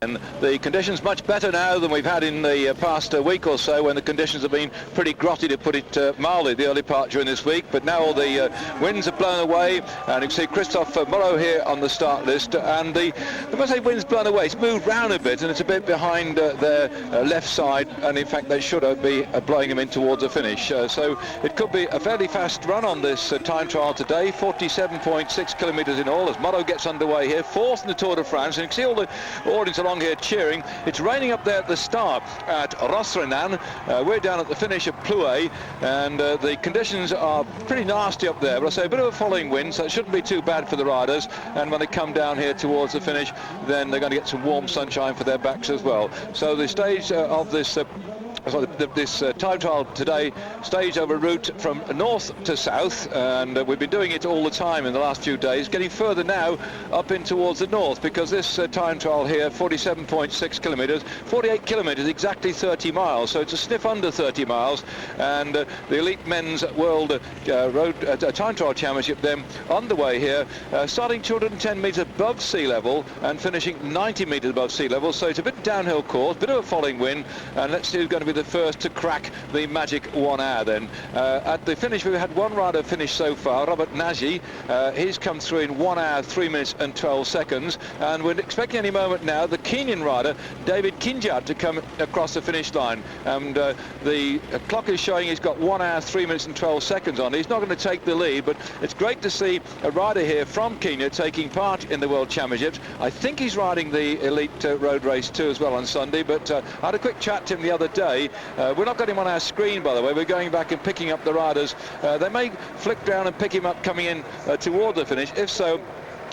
And the conditions much better now than we've had in the past week or so, when the conditions have been pretty grotty, to put it mildly, the early part during this week. But now all the winds are blown away, and you can see Christophe Moreau here on the start list. And when I say wind's blown away, it's moved round a bit, and it's a bit behind their left side, and in fact they should be blowing him in towards the finish. So it could be a fairly fast run on this time trial today. 47.6 kilometres in all as Moreau gets underway here, fourth in the Tour de France. And you can see all the audience along here cheering. It's raining up there at the start at Rosrenan. We're down at the finish at Plouay, and the conditions are pretty nasty up there, but I say a bit of a following wind, so it shouldn't be too bad for the riders. And when they come down here towards the finish, then they're going to get some warm sunshine for their backs as well. So the stage of this this time trial today staged over a route from north to south, and we've been doing it all the time in the last few days, getting further now up in towards the north, because this time trial here, 47.6 kilometres, 48 kilometres, exactly 30 miles, so it's a sniff under 30 miles. And the Elite Men's World Road Time Trial Championship then underway here, starting 210 metres above sea level and finishing 90 metres above sea level, so it's a bit downhill course, bit of a following wind, and let's see who's going to be the first to crack the magic 1 hour then. At the finish, we've had one rider finish so far, Robert Nagy. He's come through in 1 hour, 3 minutes and 12 seconds, and we're expecting any moment now the Kenyan rider, David Kinjat, to come across the finish line. And the clock is showing he's got 1 hour, 3 minutes and 12 seconds on. He's not going to take the lead, but it's great to see a rider here from Kenya taking part in the World Championships. I think he's riding the Elite Road Race too as well on Sunday, but I had a quick chat to him the other day. We're not got him on our screen, by the way. We're going back and picking up the riders. They may flick down and pick him up coming in toward the finish. If so,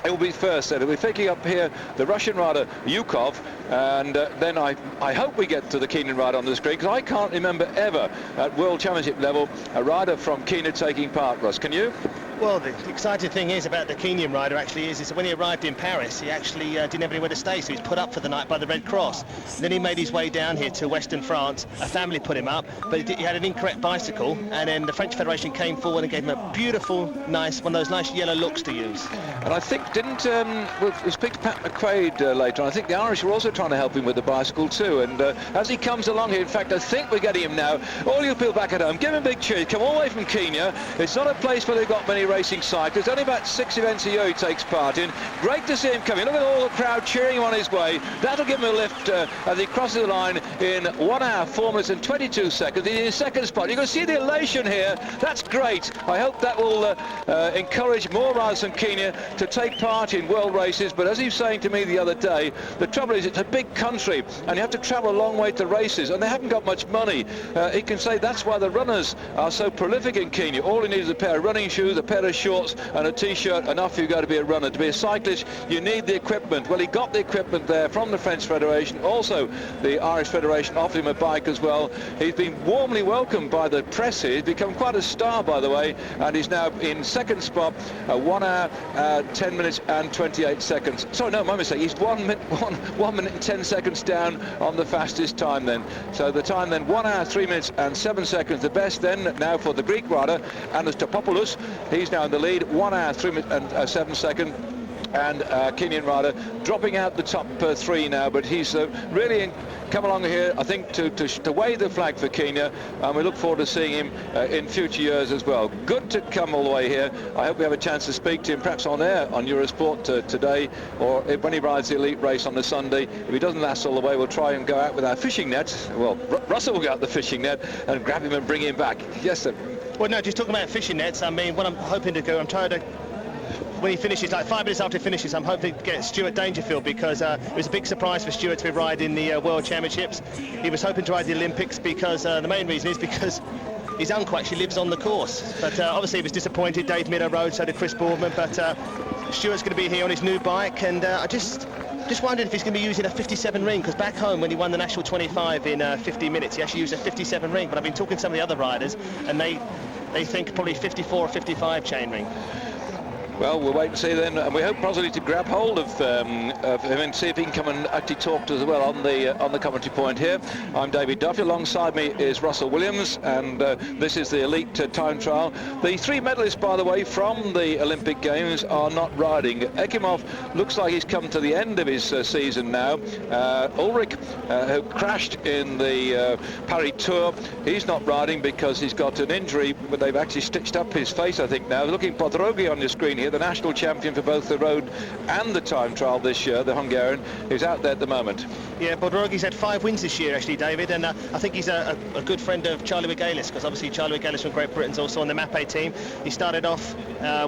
it will be first. Then we're picking up here the Russian rider Yukov, and then I hope we get to the Kenyan rider on the screen, because I can't remember ever at World Championship level a rider from Kenya taking part. Russ, can you? Well, the exciting thing is about the Kenyan rider actually is that when he arrived in Paris, he actually didn't have anywhere to stay, so he was put up for the night by the Red Cross. And then he made his way down here to Western France. A family put him up, but he had an incorrect bicycle, and then the French Federation came forward and gave him a beautiful, nice, one of those nice yellow looks to use. And I think, we'll speak to Pat McQuaid later on. I think the Irish were also trying to help him with the bicycle too. And as he comes along here, in fact, I think we're getting him now. All you people back at home, give him a big cheer. Come all the way from Kenya. It's not a place where they've got many racing cyclists. Only about 6 events a year he takes part in. Great to see him coming. Look at all the crowd cheering him on his way. That'll give him a lift as he crosses the line in 1 hour, 4 minutes and 22 seconds. He's in his second spot. You can see the elation here. That's great. I hope that will encourage more riders from Kenya to take part in world races. But as he was saying to me the other day, the trouble is it's a big country and you have to travel a long way to races, and they haven't got much money. He can say that's why the runners are so prolific in Kenya. All you need is a pair of running shoes, a pair of shorts and a t-shirt, and off you go to be a runner. To be a cyclist, you need the equipment. Well, he got the equipment there from the French Federation. Also, the Irish Federation offered him a bike as well. He's been warmly welcomed by the press here. He's become quite a star, by the way, and he's now in second spot, 1 hour, 10 minutes and 28 seconds. Sorry, no, my mistake. He's 1 minute and 10 seconds down on the fastest time then. So the time then, 1 hour, 3 minutes and 7 seconds. The best then now for the Greek rider, Anas Topopoulos. He's now in the lead, 1 hour, 3 minutes and 7 seconds. And Kenyan rider dropping out the top 3 now, but he's really come along here, I think, to wave the flag for Kenya, and we look forward to seeing him in future years as well. Good to come all the way here. I hope we have a chance to speak to him, perhaps on air on Eurosport today, or when he rides the elite race on the Sunday. If he doesn't last all the way, we'll try and go out with our fishing net. Well, Russell will go out the fishing net and grab him and bring him back. Yes, sir. Well, no, just talking about fishing nets, I mean, what I'm hoping to go, I'm trying to, when he finishes, like 5 minutes after he finishes, I'm hoping to get Stuart Dangerfield, because it was a big surprise for Stuart to be riding the World Championships. He was hoping to ride the Olympics because the main reason is because his uncle actually lives on the course. But obviously he was disappointed. Dave Meadow rode, so did Chris Boardman. But Stuart's going to be here on his new bike, and I just wondered if he's going to be using a 57 ring, because back home when he won the National 25 in 50 minutes, he actually used a 57 ring. But I've been talking to some of the other riders, and they think probably 54 or 55 chain ring. Well, we'll wait and see then, and we hope possibly to grab hold of him and see if he can come and actually talk to us as well on the commentary point here. I'm David Duffield. Alongside me is Russell Williams, and this is the elite time trial. The 3 medalists, by the way, from the Olympic Games are not riding. Ekimov looks like he's come to the end of his season now. Ulrich, who crashed in the Paris Tour, he's not riding because he's got an injury, but they've actually stitched up his face, I think, now. Looking Podrogi on your screen here, the national champion for both the road and the time trial this year, the Hungarian, who's out there at the moment. Yeah, Podrogi's had 5 wins this year, actually, David, and I think he's a good friend of Charlie Wigalis, because obviously Charlie Wigalis from Great Britain's also on the Mapei team. He started off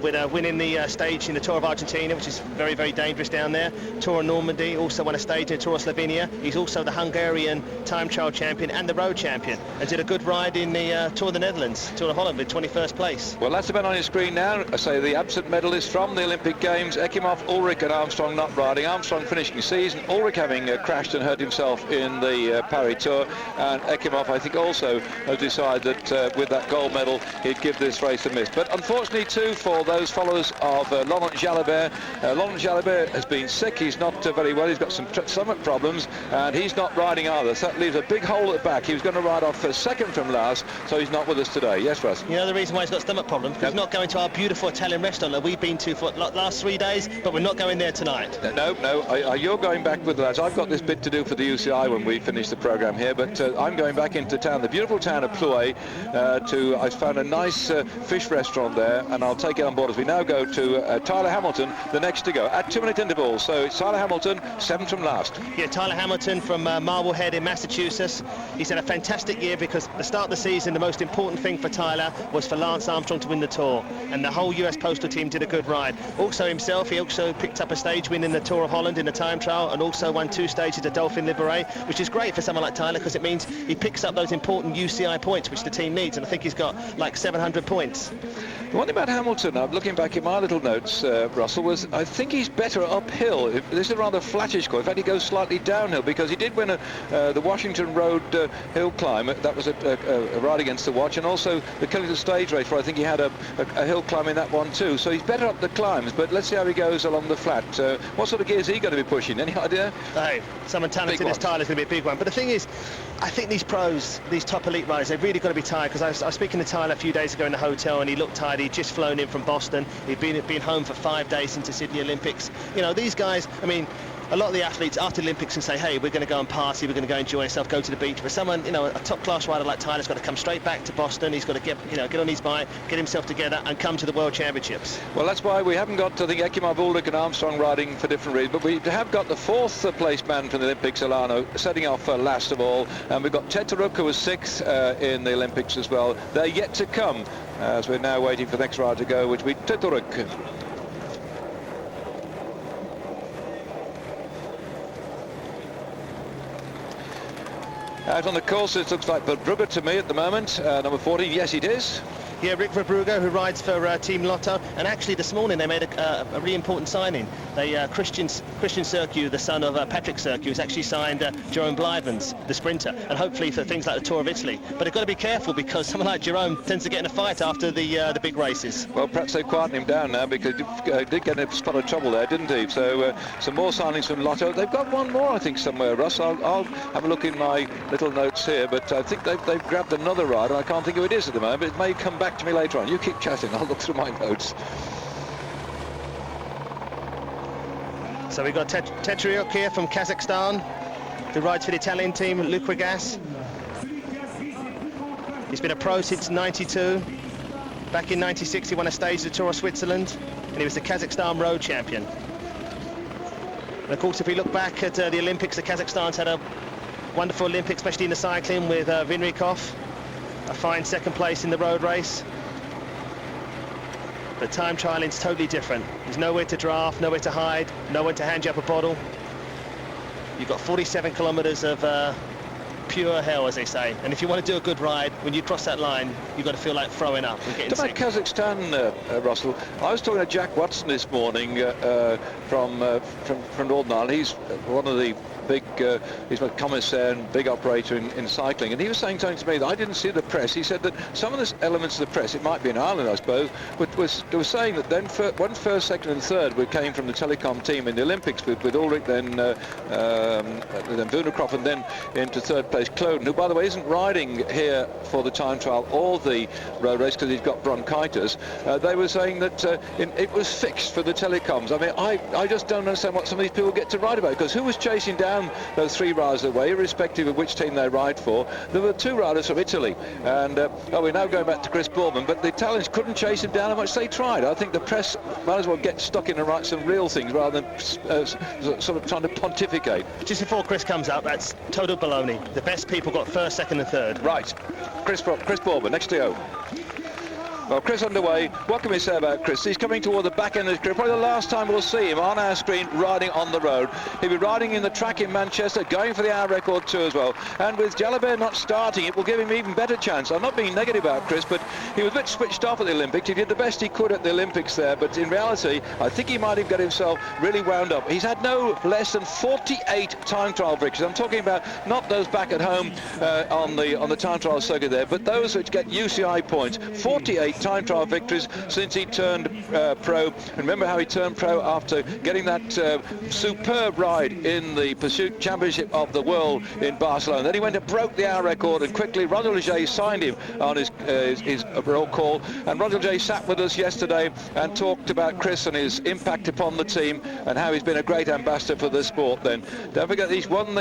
with a win in the stage in the Tour of Argentina, which is very, very dangerous down there. Tour of Normandy, also won a stage in the Tour of Slovenia. He's also the Hungarian time trial champion and the road champion, and did a good ride in the Tour of the Netherlands, Tour of Holland, with 21st place. Well, that's the man on your screen now. I say the absent medalists from the Olympic Games: Ekimov, Ulrich and Armstrong not riding. Armstrong finishing season, Ulrich having crashed and hurt himself in the Paris Tour, and Ekimov, I think, also has decided that with that gold medal he'd give this race a miss. But unfortunately too for those followers of Laurent Jalabert, Laurent Jalabert has been sick. He's not very well. He's got some stomach problems, and he's not riding either, so that leaves a big hole at the back. He was going to ride off second from last, so he's not with us today. Yes, Russ? You know the reason why he's got stomach problems? Because he's not going to our beautiful Italian restaurant that we've been to for the last 3 days, but we're not going there tonight. No, you're going back with the lads. I've got this bit to do for the UCI when we finish the programme here, but I'm going back into town, the beautiful town of Plouay, I found a nice fish restaurant there, and I'll take it on board as we now go to Tyler Hamilton, the next to go, at 2-minute intervals. So it's Tyler Hamilton, 7th from last. Yeah, Tyler Hamilton from Marblehead in Massachusetts. He's had a fantastic year, because at the start of the season, the most important thing for Tyler was for Lance Armstrong to win the Tour, and the whole US Postal team did a good ride. Also himself, he also picked up a stage win in the Tour of Holland in the time trial, and also won 2 stages at Dauphin Libéré, which is great for someone like Tyler, because it means he picks up those important UCI points which the team needs, and I think he's got like 700 points. The one thing about Hamilton, I'm looking back at my little notes, Russell, was I think he's better uphill. This is a rather flattish course. In fact, he goes slightly downhill, because he did win the Washington Road hill climb. That was a ride against the watch, and also the Killington Stage race, where I think he had a hill climb in that one too. So he's better up the climbs, but let's see how he goes along the flat. What sort of gear is he going to be pushing? Any idea? Hey, someone talented as Tyler's going to be a big one. But the thing is, I think these pros, these top elite riders, they've really got to be tired, because I was speaking to Tyler a few days ago in the hotel, and he looked tired. He'd just flown in from Boston. He'd been home for 5 days since the Sydney Olympics. You know, these guys, I mean, a lot of the athletes after the Olympics can say, hey, we're going to go and party, we're going to go enjoy ourselves, go to the beach. But someone, you know, a top-class rider like Tyler's got to come straight back to Boston. He's got to get on his bike, get himself together, and come to the World Championships. Well, that's why we haven't got, I think, Ekimov, Ulrich and Armstrong riding for different reasons. But we have got the 4th place man from the Olympics, Alano, setting off last of all. And we've got Teteruk, who was 6th in the Olympics as well. They're yet to come, as we're now waiting for the next ride to go, which will be Teteruk. Out on the course, it looks like Verbrugge to me at the moment, number 14. Yes, it is. Yeah, Rick Verbrugge, who rides for Team Lotto, and actually this morning they made a really important signing. They Christian Serkiu, the son of Patrick Serkiu, has actually signed Jerome Blyvens, the sprinter, and hopefully for things like the Tour of Italy. But they've got to be careful, because someone like Jerome tends to get in a fight after the big races. Well, perhaps they've quietened him down now, because he did get in a spot of trouble there, didn't he? So some more signings from Lotto. They've got one more, I think, somewhere, Russ. I'll have a look in my little notes here, but I think they've grabbed another rider. I can't think who it is at the moment, but it may come back to me later on. You keep chatting, I'll look through my notes. So we've got Teteruk here from Kazakhstan, who rides for the Italian team, Luquigas. He's been a pro since '92. Back in '96 he won a stage at the Tour of Switzerland, and he was the Kazakhstan road champion. And of course, if we look back at the Olympics, the Kazakhstan's had a wonderful Olympics, especially in the cycling with Vinrikov, a fine 2nd place in the road race. But time trialing is totally different. There's nowhere to draft, nowhere to hide, nowhere to hand you up a bottle. You've got 47 kilometres of pure hell, as they say. And if you want to do a good ride, when you cross that line, you've got to feel like throwing up and getting sick. About Kazakhstan, Russell, I was talking to Jack Watson this morning from Northern Ireland. He's one of the big, he's a commissaire and big operator in cycling, and he was saying something to me that I didn't see in the press. He said that some of the elements of the press, it might be in Ireland I suppose, but they were saying that then one first, second and third came from the telecom team in the Olympics with Ulrich, then Vunderkopf, and then into third place Cloden, who by the way isn't riding here for the time trial or the road race because he's got bronchitis. They were saying that it was fixed for the telecoms. I mean, I just don't understand what some of these people get to ride about, because who was chasing down those three riders away, irrespective of which team they ride for? There were two riders from Italy, and we're now going back to Chris Boardman, but the Italians couldn't chase him down how much they tried. I think the press might as well get stuck in and write some real things rather than sort of trying to pontificate. Just before Chris comes up, that's total baloney. The best people got first, second and third. Right. Chris Boardman, next to you. Well, Chris underway. What can we say about Chris? He's coming toward the back end of his career. Probably the last time we'll see him on our screen riding on the road. He'll be riding in the track in Manchester, going for the hour record too as well. And with Jalabert not starting, it will give him an even better chance. I'm not being negative about Chris, but he was a bit switched off at the Olympics. He did the best he could at the Olympics there, but in reality, I think he might have got himself really wound up. He's had no less than 48 time trial victories. I'm talking about not those back at home on the time trial circuit there, but those which get UCI points. 48 time trial victories since he turned pro. And remember how he turned pro after getting that superb ride in the Pursuit Championship of the World in Barcelona. Then he went and broke the hour record, and quickly Roger Leger signed him on his roll call. And Roger Leger sat with us yesterday and talked about Chris and his impact upon the team and how he's been a great ambassador for the sport. Then don't forget, he's got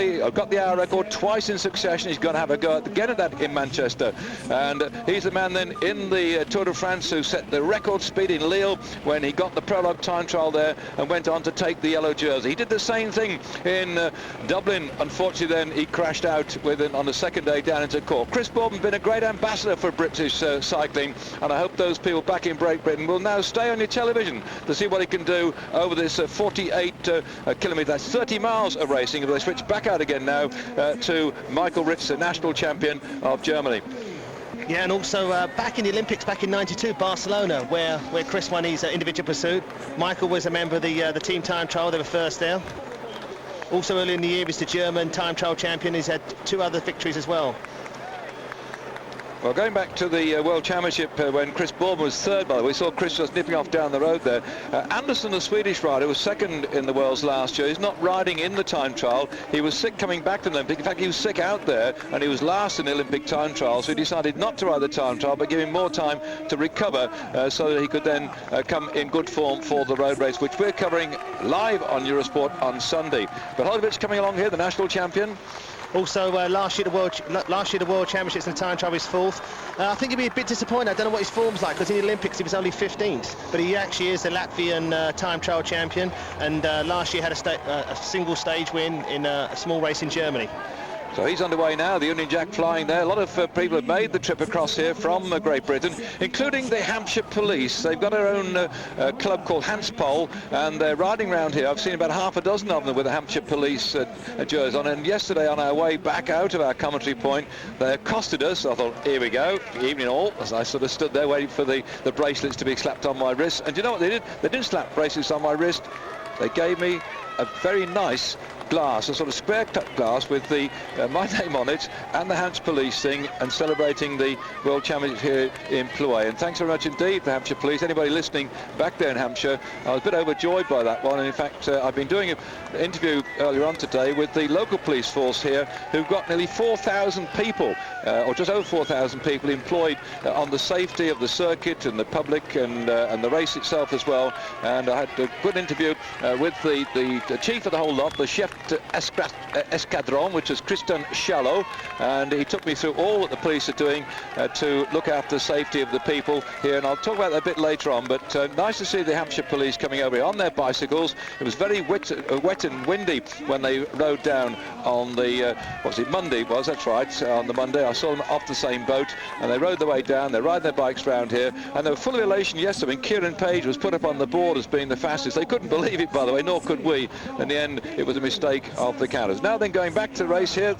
the hour record twice in succession. He's going to have a go again at that in Manchester, and he's the man then in the Tour de France who set the record speed in Lille when he got the prologue time trial there and went on to take the yellow jersey. He did the same thing in Dublin. Unfortunately then he crashed out on the second day down into Cork. Chris Boardman's been a great ambassador for British cycling, and I hope those people back in Great Britain will now stay on your television to see what he can do over this 48 kilometres, that's 30 miles of racing. They switch back out again now to Michael Ritz, the national champion of Germany. Yeah, and also back in the Olympics back in '92, Barcelona, where Chris won his individual pursuit. Michael was a member of the team time trial. They were first there. Also early in the year, he was the German time trial champion. He's had two other victories as well. Well, going back to the World Championship when Chris Boardman was third, by the way, we saw Chris just nipping off down the road there. Anderson, the Swedish rider, was second in the Worlds last year. He's not riding in the time trial. He was sick coming back from the Olympic. In fact, he was sick out there, and he was last in the Olympic time trial, so he decided not to ride the time trial, but give him more time to recover so that he could then come in good form for the road race, which we're covering live on Eurosport on Sunday. But Holowicz coming along here, the national champion. Also, last year the World Championships in the time trial was fourth. I think he'd be a bit disappointed. I don't know what his form's like, because in the Olympics he was only 15th. But he actually is the Latvian time trial champion, and last year had a single stage win in a small race in Germany. So he's underway now, the Union Jack flying there. A lot of people have made the trip across here from Great Britain, including the Hampshire Police. They've got their own club called Hanspol, and they're riding around here. I've seen about half a dozen of them with the Hampshire Police jersey on. And yesterday on our way back out of our commentary point, they accosted us. I thought, here we go, evening all, as I sort of stood there waiting for the bracelets to be slapped on my wrist. And do you know what they did? They didn't slap bracelets on my wrist. They gave me a very nice glass, a sort of square cut glass with the my name on it and the Hampshire Police thing, and celebrating the World Championship here in Plouay. And thanks very much indeed, the Hampshire Police. Anybody listening back there in Hampshire, I was a bit overjoyed by that one. And in fact, I've been doing an interview earlier on today with the local police force here, who've got nearly 4,000 people, or just over 4,000 people employed on the safety of the circuit and the public and the race itself as well. And I had a good interview with the chief of the whole lot, the chef Escadron, which is Christian Shallow, and he took me through all that the police are doing to look after the safety of the people here, and I'll talk about that a bit later on. But nice to see the Hampshire Police coming over here on their bicycles. It was very wet and windy when they rode down on the, what was it, Monday it was, that's right, on the Monday. I saw them off the same boat, and they rode their way down. They're riding their bikes round here, and they were full of elation yesterday. I mean, Kieran Page was put up on the board as being the fastest. They couldn't believe it, by the way, nor could we. In the end, it was a mistake of the counters. Now then, going back to the race here,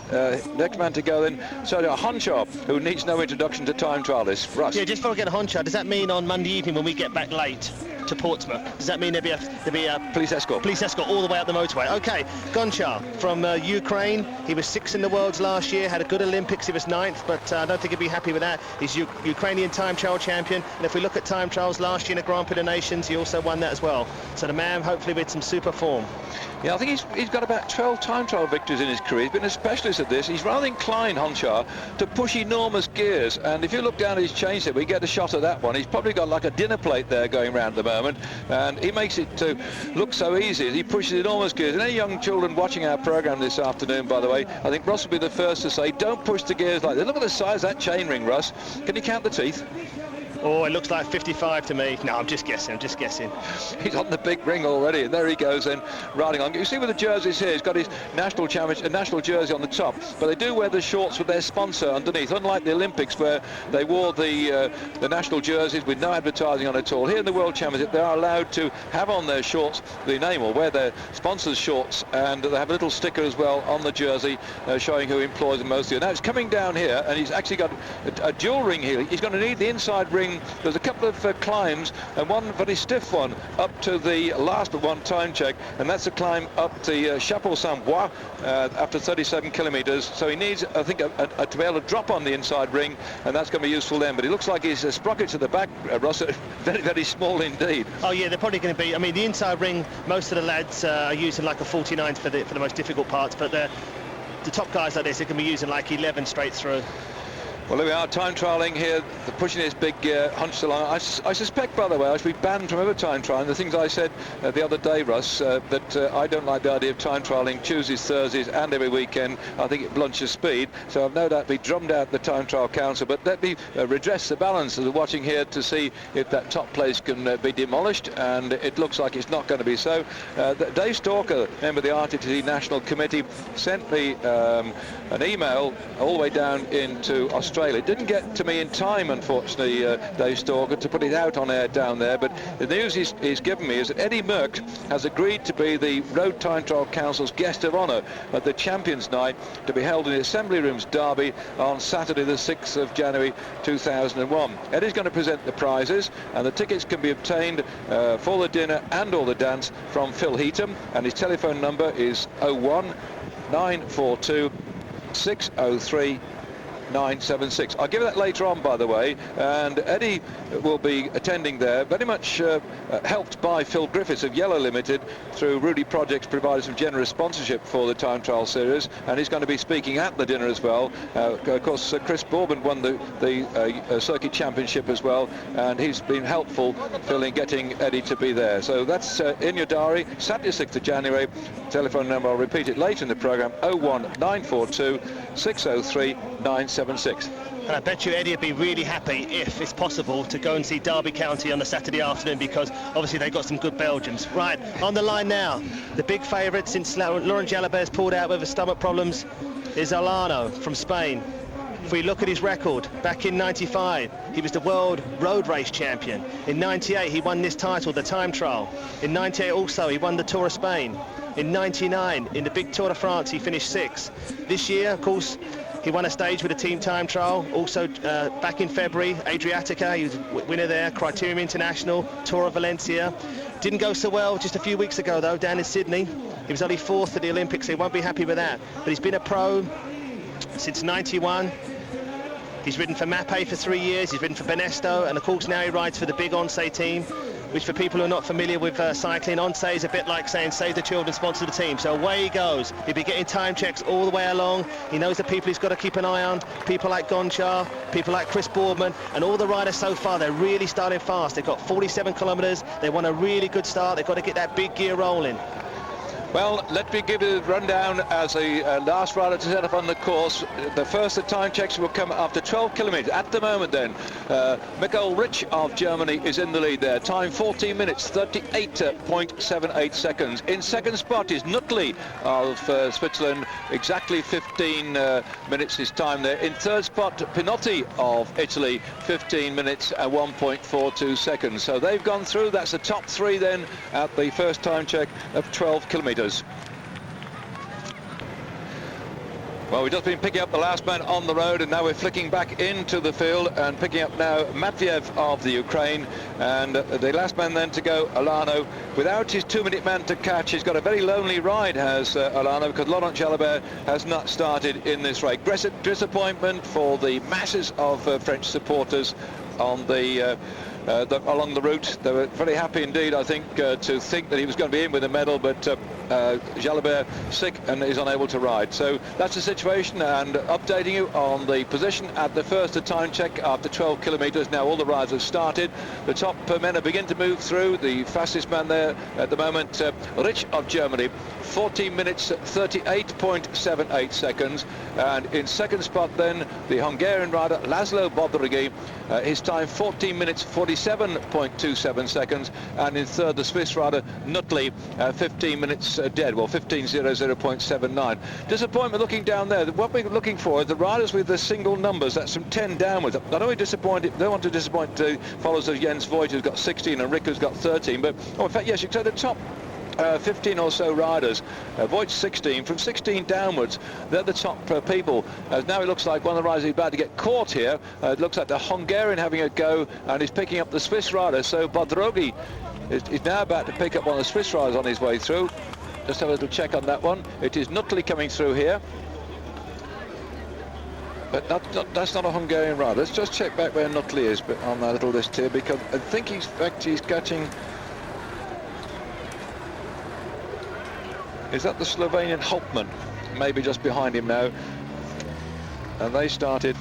next man to go then, Sergio Honchar, who needs no introduction to time trialists. Russ. Yeah, just before I get to Honchar, does that mean on Monday evening when we get back late to Portsmouth, does that mean there'll be a police escort all the way up the motorway? Okay, Gonchar from Ukraine. He was 6th in the worlds last year, had a good Olympics. He was 9th, but I don't think he'd be happy with that. He's Ukrainian time trial champion, and if we look at time trials last year in the Grand Prix of Nations, he also won that as well. So the man, hopefully with some super form. Yeah, I think he's got about 12 time trial victories in his career. He's been a specialist at this. He's rather inclined, Honchar, to push enormous gears. And if you look down at his chainset, we get a shot of that one. He's probably got like a dinner plate there going round at the moment. And he makes it to look so easy. He pushes enormous gears. And any young children watching our programme this afternoon, by the way, I think Russ will be the first to say, don't push the gears like that. Look at the size of that chain ring, Russ. Can you count the teeth? Oh, it looks like 55 to me. No, I'm just guessing. He's on the big ring already, and there he goes then, riding on. You see with the jerseys here, he's got his national jersey on the top, but they do wear the shorts with their sponsor underneath, unlike the Olympics where they wore the national jerseys with no advertising on at all. Here in the World Championship, they are allowed to have on their shorts the name or wear their sponsor's shorts, and they have a little sticker as well on the jersey showing who employs them most of the year. Now it's coming down here, and he's actually got a dual ring here. He's going to need the inside ring. There's a couple of climbs, and one very stiff one up to the last but one time check, and that's a climb up to Chapeau Saint-Bois after 37 kilometres. So he needs, I think, to be able to drop on the inside ring, and that's going to be useful then. But it looks like his sprockets at the back, Ross, are very, very small indeed. Oh yeah, they're probably going to be. I mean, the inside ring, most of the lads are using like a 49 for the most difficult parts, but the top guys like this, they can be using like 11 straight through. Well, there we are, time trialling here, pushing his big hunch along. I suspect, by the way, I should be banned from ever time trialling. The things I said the other day, Russ, that I don't like the idea of time trialling Tuesdays, Thursdays and every weekend. I think it blunts your speed. So I've no doubt be drummed out the Time Trial Council. But let me redress the balance as we're watching here to see if that top place can be demolished. And it looks like it's not going to be so. Dave Stalker, member of the RTT National Committee, sent me an email all the way down into Australia. It didn't get to me in time, unfortunately, Dave Stalker, to put it out on air down there, but the news he's given me is that Eddie Merckx has agreed to be the Road Time Trial Council's guest of honour at the Champions Night to be held in the Assembly Rooms Derby on Saturday the 6th of January 2001. Eddie's going to present the prizes, and the tickets can be obtained for the dinner and or the dance from Phil Heatham, and his telephone number is 01 942 603 976. I'll give that later on, by the way, and Eddie will be attending there, very much helped by Phil Griffiths of Yellow Limited through Rudy Projects, provided some generous sponsorship for the time trial series, and he's going to be speaking at the dinner as well. Of course, Chris Bourman won the circuit championship as well, and he's been helpful, Phil, in getting Eddie to be there. So that's in your diary, Saturday 6th of January. Telephone number, I'll repeat it later in the programme, 01942 603 976. And I bet you Eddie would be really happy, if it's possible, to go and see Derby County on the Saturday afternoon, because obviously they've got some good Belgians. Right, on the line now, the big favourite since Laurent Jalabert's pulled out with his stomach problems is Olano from Spain. If we look at his record, back in 95, he was the world road race champion. In 98, he won this title, the time trial. In 98 also, he won the Tour of Spain. In 99, in the big Tour de France, he finished 6th. This year, of course, he won a stage with the team time trial. Also, back in February, Adriatica, he was winner there, Criterium International, Tour of Valencia. Didn't go so well just a few weeks ago, though, down in Sydney. He was only 4th at the Olympics, so he won't be happy with that. But he's been a pro since 91. He's ridden for Mapei for 3 years, he's ridden for Benesto, and of course now he rides for the big Once team, which for people who are not familiar with cycling, Once is a bit like saying Save the Children sponsor the team. So away he goes. He'll be getting time checks all the way along. He knows the people he's got to keep an eye on, people like Gonchar, people like Chris Boardman, and all the riders so far, they're really starting fast. They've got 47 kilometres, they want a really good start, they've got to get that big gear rolling. Well, let me give you a rundown as a last rider to set up on the course. The first time checks will come after 12 kilometres. At the moment then, Michael Rich of Germany is in the lead there. Time 14 minutes, 38.78 seconds. In second spot is Nutley of Switzerland, exactly 15 minutes his time there. In third spot, Pinotti of Italy, 15 minutes and 1.42 seconds. So they've gone through. That's the top three then at the first time check of 12 kilometres. Well, we've just been picking up the last man on the road, and now we're flicking back into the field and picking up now Matviev of the Ukraine, and the last man then to go, Alano. Without his 2-minute man to catch, he's got a very lonely ride, has Alano, because Laurent Jalabert has not started in this race. Disappointment for the masses of French supporters on the along the route. They were very happy indeed, I think, to think that he was going to be in with a medal, but Jalabert sick and is unable to ride. So that's the situation, and updating you on the position at the first time check after 12 kilometres. Now all the rides have started. The top men are beginning to move through. The fastest man there at the moment, Rich of Germany, 14 minutes 38.78 seconds, and in second spot then the Hungarian rider Laszlo Bodrigi, his time 14 minutes 47.27 seconds, and in third the Swiss rider Nutley, 15 minutes dead, well 15.00.79. Disappointment looking down there. What we're looking for is the riders with the single numbers, that's from 10 downwards. I don't want to disappoint followers of Jens Voigt, who's got 16, and Rick, who's got 13, but in fact yes, you can say the top 15 or so riders, Voigt's 16, from 16 downwards, they're the top people. Now it looks like one of the riders is about to get caught here. It looks like the Hungarian having a go, and he's picking up the Swiss rider. So Bodrogi is now about to pick up one of the Swiss riders on his way through. Just have a little check on that one. It is Nutley coming through here, but that's not a Hungarian rider. Let's just check back where Nutley is on that little list here, because I think he's catching. Is that the Slovenian Holtman? Maybe just behind him now. And they started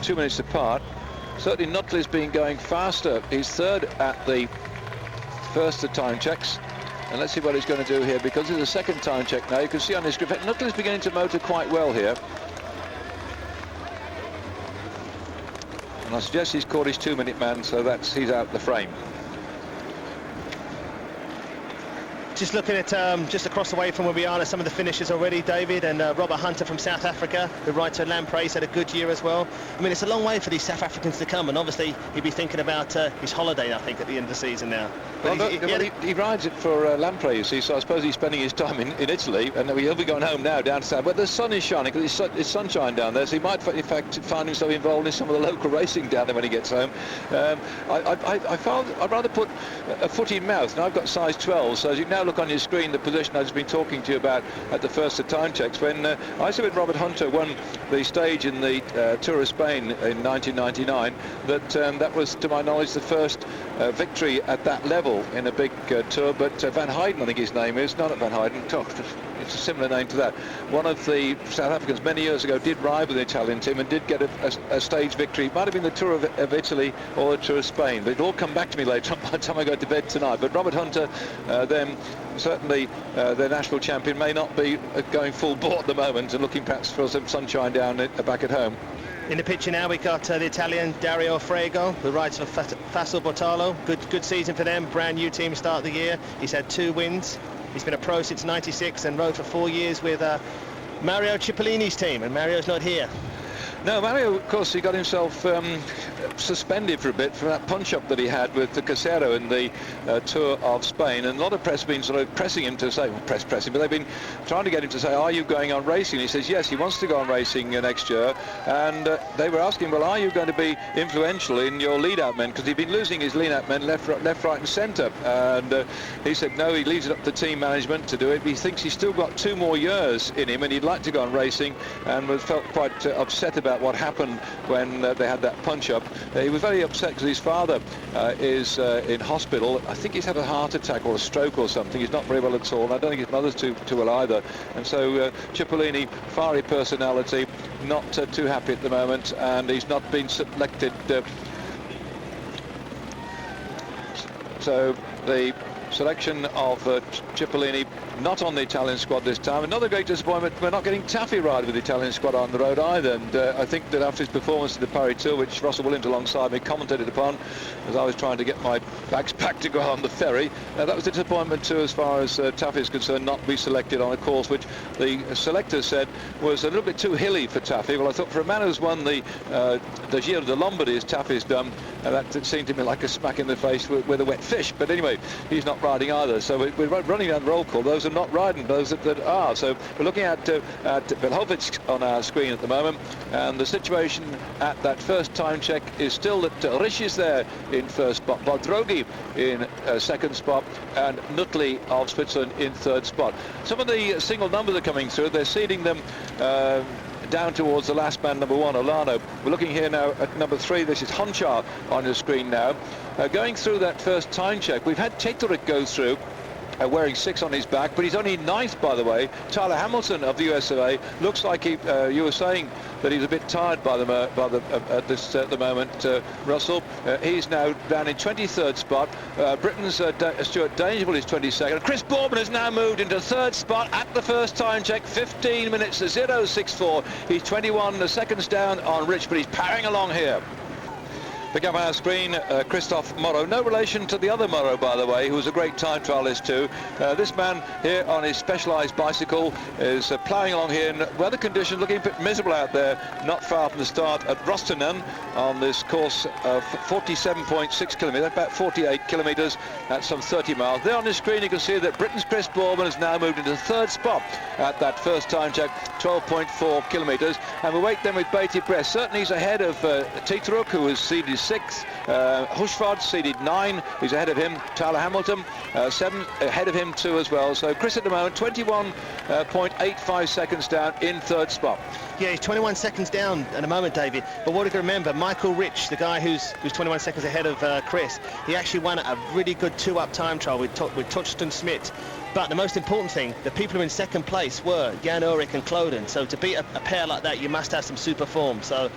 2 minutes apart. Certainly Nutley's been going faster. He's third at the first of time checks. And let's see what he's going to do here, because it's a second time check now. You can see on his grip, Nutley's beginning to motor quite well here. And I suggest he's caught his 2-minute man, so he's out the frame. Just looking at just across the way from where we are, some of the finishers already, David, and Robert Hunter from South Africa, who rides for Lampreys, had a good year as well. I mean, it's a long way for these South Africans to come, and obviously he'd be thinking about his holiday, I think, at the end of the season now. But well, he rides it for Lamprey, you see, so I suppose he's spending his time in Italy, and he'll be going home now down south. But the sun is shining, because it's sunshine down there, so he might in fact find himself involved in some of the local racing down there when he gets home. I'd rather put a foot in mouth. Now I've got size 12, so as you now look on your screen, the position I've just been talking to you about at the first of time checks, when I see when Robert Hunter won the stage in the Tour of Spain in 1999, that was, to my knowledge, the first victory at that level in a big tour. But Van Heiden, I think his name is, not Van Heiden, it's a similar name to that. One of the South Africans many years ago did ride with the Italian team and did get a stage victory. It might have been the Tour of Italy or the Tour of Spain, but it'll all come back to me later on by the time I go to bed tonight. But Robert Hunter, then certainly their national champion, may not be going full bore at the moment and looking perhaps for some sunshine down back at home. In the picture now, we got the Italian Dario Frego, who rides for Fassel Bortolo. Good season for them, brand new team start of the year. He's had 2 wins. He's been a pro since '96 and rode for 4 years with Mario Cipollini's team, and Mario's not here. No, Mario, of course, he got himself suspended for a bit for that punch-up that he had with the Casero in the Tour of Spain, and a lot of press have been sort of pressing him to say, well, pressing, but they've been trying to get him to say, are you going on racing? And he says yes, he wants to go on racing next year, and they were asking, well, are you going to be influential in your lead-out men? Because he'd been losing his lead-out men left, right and centre, and he said no, he leaves it up to team management to do it. He thinks he's still got 2 more years in him, and he'd like to go on racing, and felt quite upset about what happened when they had that punch-up. He was very upset because his father is in hospital. I think he's had a heart attack or a stroke or something. He's not very well at all, and I don't think his mother's too well either. And so Cipollini, fiery personality, not too happy at the moment, and he's not been selected. So the selection of Cipollini, not on the Italian squad this time. Another great disappointment, we're not getting Taffy ride with the Italian squad on the road either, and I think that after his performance at the Paris Tour, which Russell Williams alongside me commentated upon as I was trying to get my bags packed to go on the ferry, that was a disappointment too as far as Taffy is concerned, not to be selected on a course which the selector said was a little bit too hilly for Taffy. Well, I thought for a man who's won the Giro de Lombardy as Taffy's done, that seemed to me like a smack in the face with a wet fish. But anyway, he's not riding either, so we're running down the roll call. Those are not riding, those that are. So we're looking at Belhovic on our screen at the moment, and the situation at that first time check is still that Risch is there in first spot, Bodrogi in second spot, and Nutley of Switzerland in third spot. Some of the single numbers are coming through. They're seeding them down towards the last man, number 1, Olano. We're looking here now at number 3. This is Honchar on your screen now. Going through that first time check, we've had Tetorik go through, wearing 6 on his back, but he's only 9th, by the way. Tyler Hamilton of the USA looks like he, you were saying that he's a bit tired at the moment, Russell. He's now down in 23rd spot. Britain's Stuart Dangerfield is 22nd. Chris Boardman has now moved into 3rd spot at the first time check, 15 minutes 0.64. He's 21 seconds down on Rich, but he's powering along here. Pick up on our screen, Christophe Moreau. No relation to the other Moreau, by the way, who was a great time trialist too. This man here on his specialised bicycle is ploughing along here in weather conditions, looking a bit miserable out there, not far from the start at Rostonen on this course of 47.6 kilometres, about 48 kilometres at some 30 miles. There on the screen you can see that Britain's Chris Boardman has now moved into 3rd spot at that first time check, 12.4 kilometres. And we wait then with Beatty Press. Certainly he's ahead of Tetorik, who was seeded 6th. Hushford seeded 9. He's ahead of him. Tyler Hamilton 7, ahead of him too as well. So Chris at the moment 21.85 seconds down in 3rd spot. Yeah, he's 21 seconds down at the moment, David. But what you can remember, Michael Rich, the guy who's 21 seconds ahead of Chris, he actually won a really good 2-up time trial with Touchton Smith. But the most important thing, the people who were in 2nd place were Jan Ulrich and Cloden. So to beat a pair like that, you must have some super form. So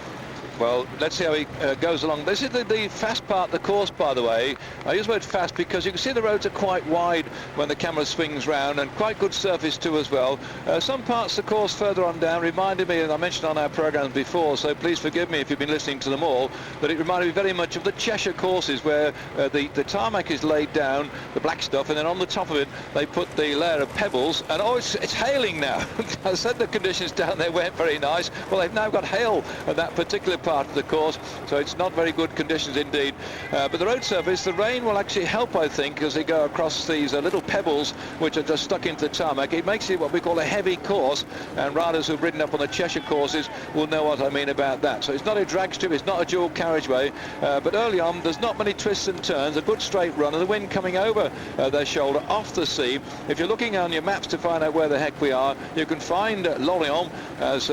well, let's see how he goes along. This is the fast part of the course, by the way. I use the word fast because you can see the roads are quite wide when the camera swings round, and quite good surface too as well. Some parts of the course further on down reminded me, and I mentioned on our programmes before, so please forgive me if you've been listening to them all, but it reminded me very much of the Cheshire courses where the tarmac is laid down, the black stuff, and then on the top of it they put the layer of pebbles, and it's hailing now. I said the conditions down there weren't very nice. Well, they've now got hail at that particular part of the course, so it's not very good conditions indeed. But the road surface, the rain will actually help, I think, as they go across these little pebbles which are just stuck into the tarmac. It makes it what we call a heavy course, and riders who've ridden up on the Cheshire courses will know what I mean about that. So it's not a drag strip, it's not a dual carriageway, but early on there's not many twists and turns, a good straight run, and the wind coming over their shoulder off the sea. If you're looking on your maps to find out where the heck we are, you can find Lorient, as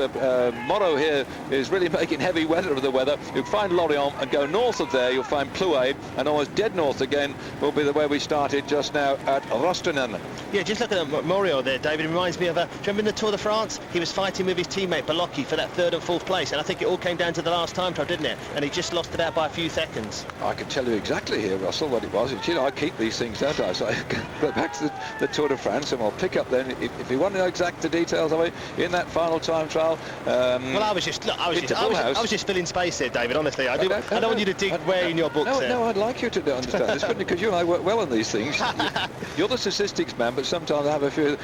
Moreau here is really making heavy weather of the weather. You'll find Lorient and go north of there, you'll find Plouay, and almost dead north again will be the way we started just now at Rostonen. Yeah, just look at Moreau there, David. It reminds me of, do you remember in the Tour de France? He was fighting with his teammate Balocchi for that 3rd and 4th place, and I think it all came down to the last time trial, didn't it? And he just lost it out by a few seconds. I can tell you exactly here, Russell, what it was. You know, I keep these things, don't I? So I go back to the Tour de France, and we'll pick up then, if you want to know exact the details of it, in that final time trial. Well, I was just filling space there, David, honestly. I don't want you to dig way in your books there. No, I'd like you to understand this, because you and I work well on these things. You're the statistics man, but sometimes I have a few.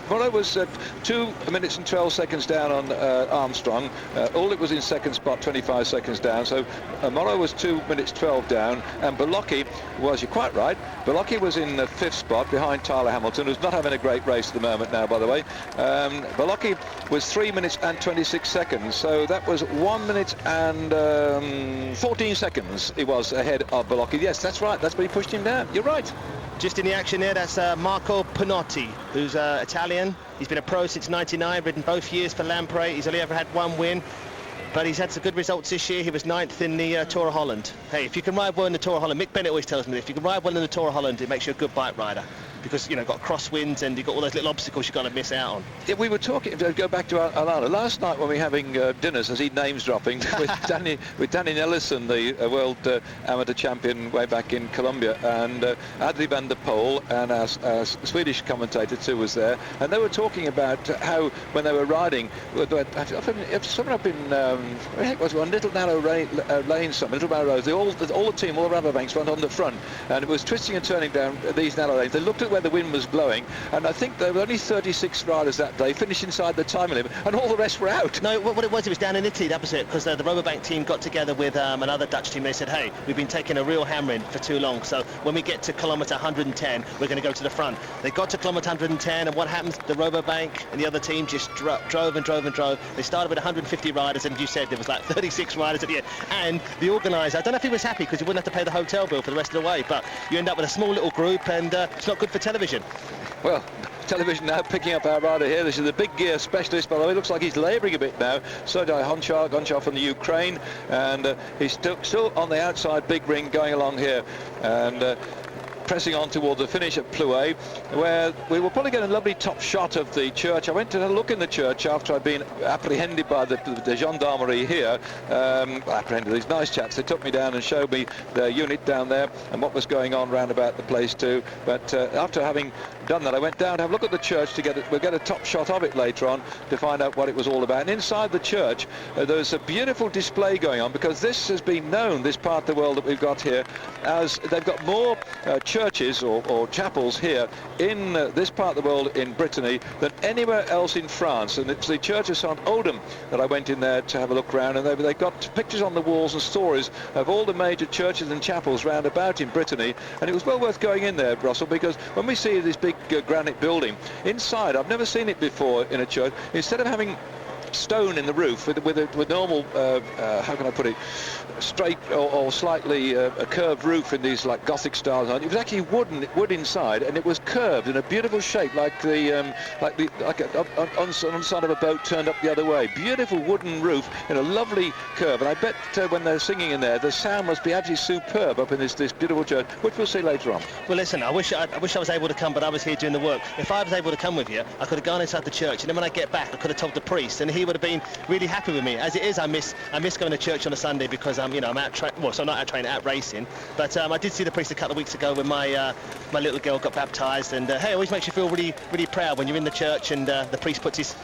Moreau was 2 minutes and 12 seconds down on Armstrong. Ulrich was in 2nd spot, 25 seconds down. So Moreau was 2 minutes 12 down, and Balocchi was, you're quite right, Balocchi was in the 5th spot behind Tyler Hamilton, who's not having a great race at the moment now, by the way. Balocchi was 3 minutes and 26 seconds, so that was 1 minute and 14 seconds he was ahead of Balocchi. Yes, that's right, that's when he pushed him down. You're right. Just in the action there, that's Marco Pinotti, who's Italian. He's been a pro since '99, ridden both years for Lampre. He's only ever had 1 win, but he's had some good results this year. He was 9th in the Tour of Holland. Hey, if you can ride well in the Tour of Holland, Mick Bennett always tells me that if you can ride well in the Tour of Holland, it makes you a good bike rider. because, you know, got crosswinds and you've got all those little obstacles you've got to miss out on. Yeah, we were talking, to go back to Alana, last night when we were having dinners, as he names dropping, with Danny Nellison, the world amateur champion way back in Colombia, and Adri van der Poel, and our Swedish commentator too was there, and they were talking about how when they were riding, somewhere up in, where the heck was one little narrow lane, some little narrow roads, all the team, all the rubber banks went on the front, and it was twisting and turning down these narrow lanes. They looked at where the wind was blowing, and I think there were only 36 riders that day, finished inside the time limit, and all the rest were out. No, what it was down in Italy, that was it, because the Rabobank team got together with another Dutch team. They said, hey, we've been taking a real hammering for too long, so when we get to kilometre 110, we're going to go to the front. They got to kilometre 110, and what happens? The Rabobank and the other team just drove and drove and drove. They started with 150 riders, and you said there was like 36 riders at the end. And the organiser, I don't know if he was happy because you wouldn't have to pay the hotel bill for the rest of the way, but you end up with a small little group, and it's not good for television. Well, television now picking up our rider here. This is the big gear specialist, by the way. Looks like he's labouring a bit now. Sergei Gonchar from the Ukraine, and he's still on the outside big ring going along here, and pressing on toward the finish at Plouay, where we will probably get a lovely top shot of the church. I went to have a look in the church after I'd been apprehended by the gendarmerie here. Apprehended, these nice chaps. They took me down and showed me their unit down there and what was going on round about the place too. But after having done that, I went down to have a look at the church to get it. We'll get a top shot of it later on to find out what it was all about. And inside the church, there's a beautiful display going on, because this has been known, this part of the world that we've got here, as they've got more churches or chapels here in this part of the world in Brittany than anywhere else in France. And it's the Church of St. Odom that I went in there to have a look around, and they've got pictures on the walls and stories of all the major churches and chapels round about in Brittany. And it was well worth going in there, Russell, because when we see this big granite building inside, I've never seen it before in a church. Instead of having stone in the roof with normal how can I put it, straight or slightly a curved roof in these like Gothic styles, it was actually wood inside, and it was curved in a beautiful shape, like on the side of a boat turned up the other way. Beautiful wooden roof in a lovely curve, and I bet when they're singing in there, the sound must be absolutely superb up in this beautiful church, which we'll see later on. Well, listen, I wish I was able to come, but I was here doing the work. If I was able to come with you, I could have gone inside the church, and then when I get back, I could have told the priest, and he would have been really happy with me. As it is, I miss going to church on a Sunday, because I'm out not out training, out racing. But I did see the priest a couple of weeks ago when my little girl got baptised, and hey, it always makes you feel really, really proud when you're in the church and the priest puts his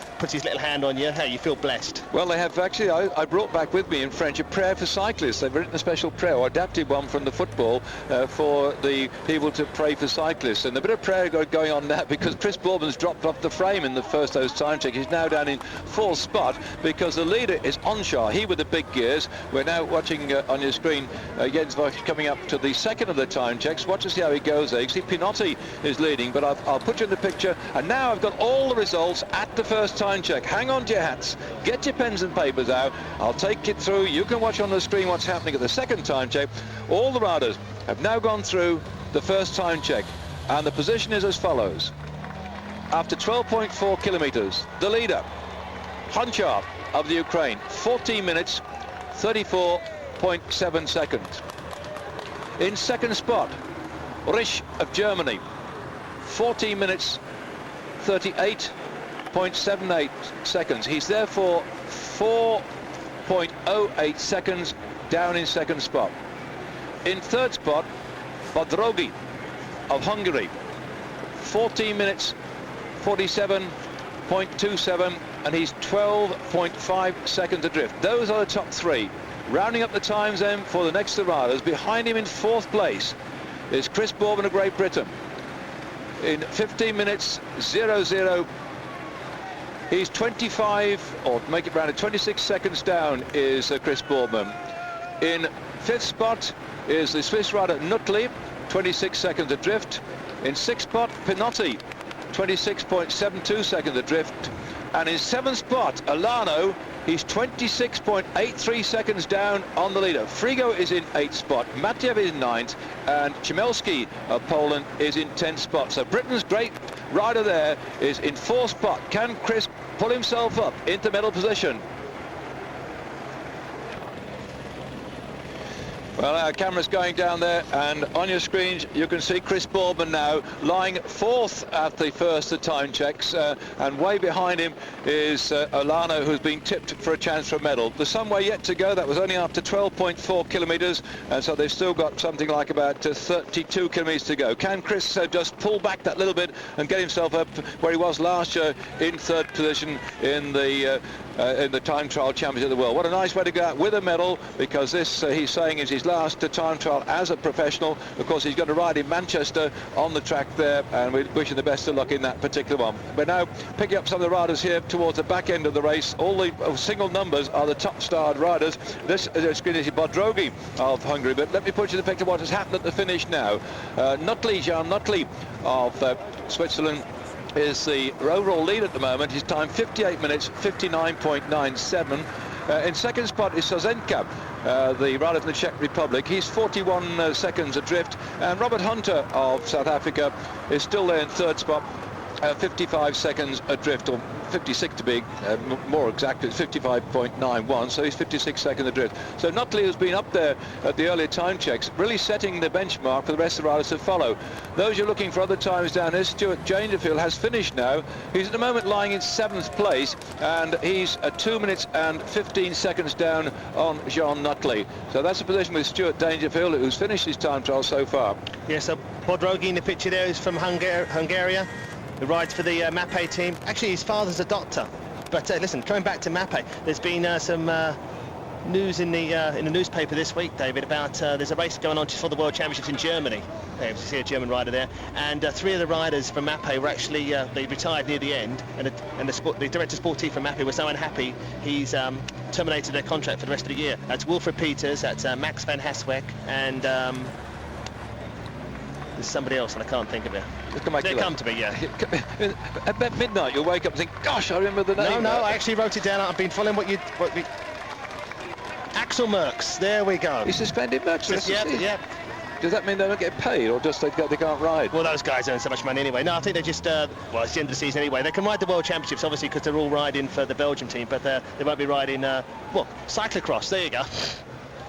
little hand on you. Hey, you feel blessed. Well, they have actually. I brought back with me in French a prayer for cyclists. They've written a special prayer, or adapted one from the football, for the people to pray for cyclists. And a bit of prayer going on now, because Chris Bourman's dropped off the frame in the first those time checks. He's now down in fourth spot, because the leader is Onshaw, he with the big gears. We're now watching on your screen Jens Voigt coming up to the second of the time checks. Watch to see how he goes there. You see Pinotti is leading, but I'll put you in the picture, and now I've got all the results at the first time check. Hang on to your hats, get your pens and papers out, I'll take it through. You can watch on the screen what's happening at the second time check. All the riders have now gone through the first time check, and the position is as follows. After 12.4 kilometers, the leader, Honchar of the Ukraine, 14 minutes 34.7 seconds. In second spot, Risch of Germany, 14 minutes 38.78 seconds. He's therefore 4.08 seconds down in second spot. In third spot, Bodrogi of Hungary, 14 minutes 47.27, and he's 12.5 seconds adrift. Those are the top three. Rounding up the times then for the next riders. Behind him in fourth place is Chris Bourman of Great Britain in 15 minutes 00. He's 25, or make it round to 26 seconds down is Chris Bourman. In fifth spot is the Swiss rider Nutley, 26 seconds adrift. In sixth spot, Pinotti, 26.72 seconds adrift. And in seventh spot, Alano, he's 26.83 seconds down on the leader. Frigo is in eighth spot, Matiev is in ninth, and Chmielski of Poland is in 10th spot. So Britain's great rider there is in fourth spot. Can Chris pull himself up into medal position? Well, our camera's going down there, and on your screens you can see Chris Boardman now lying fourth at the first time checks, and way behind him is Olano, who's been tipped for a chance for a medal. There's some way yet to go. That was only after 12.4 kilometres, and so they've still got something like about 32 kilometres to go. Can Chris just pull back that little bit and get himself up where he was last year in third position in the time trial championship of the world? What a nice way to go out with a medal, because this he's saying is his last time trial as a professional. Of course, he's going to ride in Manchester on the track there, and we wish him the best of luck in that particular one. But now picking up some of the riders here towards the back end of the race. All the single numbers are the top starred riders. This screen is Bodrogi of Hungary, but let me put you in the picture what has happened at the finish now. Jan Nutley of Switzerland is the overall lead at the moment. His time 58 minutes 59.97. In second spot is Sozenka, the rider from the Czech Republic. He's 41 seconds adrift, and Robert Hunter of South Africa is still there in third spot, 55 seconds adrift, or 56 to be more exact. It's 55.91, so he's 56 seconds adrift. So Nutley has been up there at the earlier time checks, really setting the benchmark for the rest of the riders to follow. Those you're looking for other times down there, Stuart Dangerfield has finished now. He's at the moment lying in 7th place, and he's 2 minutes and 15 seconds down on Jean Nutley. So that's a position with Stuart Dangerfield, who's finished his time trial so far. Yes, so Bodrogi in the picture there is from Hungary, who rides for the Mapei team. Actually, his father's a doctor. But listen, coming back to Mapei, there's been some news in the newspaper this week, David, about there's a race going on just for the World Championships in Germany. You see a German rider there, and 3 of the riders from Mapei were actually they retired near the end, and the director sportif from Mapei was so unhappy he's terminated their contract for the rest of the year. That's Wilfred Peters, that's Max van Haswijk, and there's somebody else, and I can't think of it. They'll come to me, yeah. At midnight, you'll wake up and think, gosh, I remember the name. No, I actually wrote it down. I've been following what Axel Merckx, there we go. He's suspended Merckx? Yep. Does that mean they don't get paid, or just they can't ride? Well, those guys earn so much money anyway. No, I think they're just, well, it's the end of the season anyway. They can ride the World Championships, obviously, because they're all riding for the Belgium team, but they won't be riding, well, cyclocross, there you go.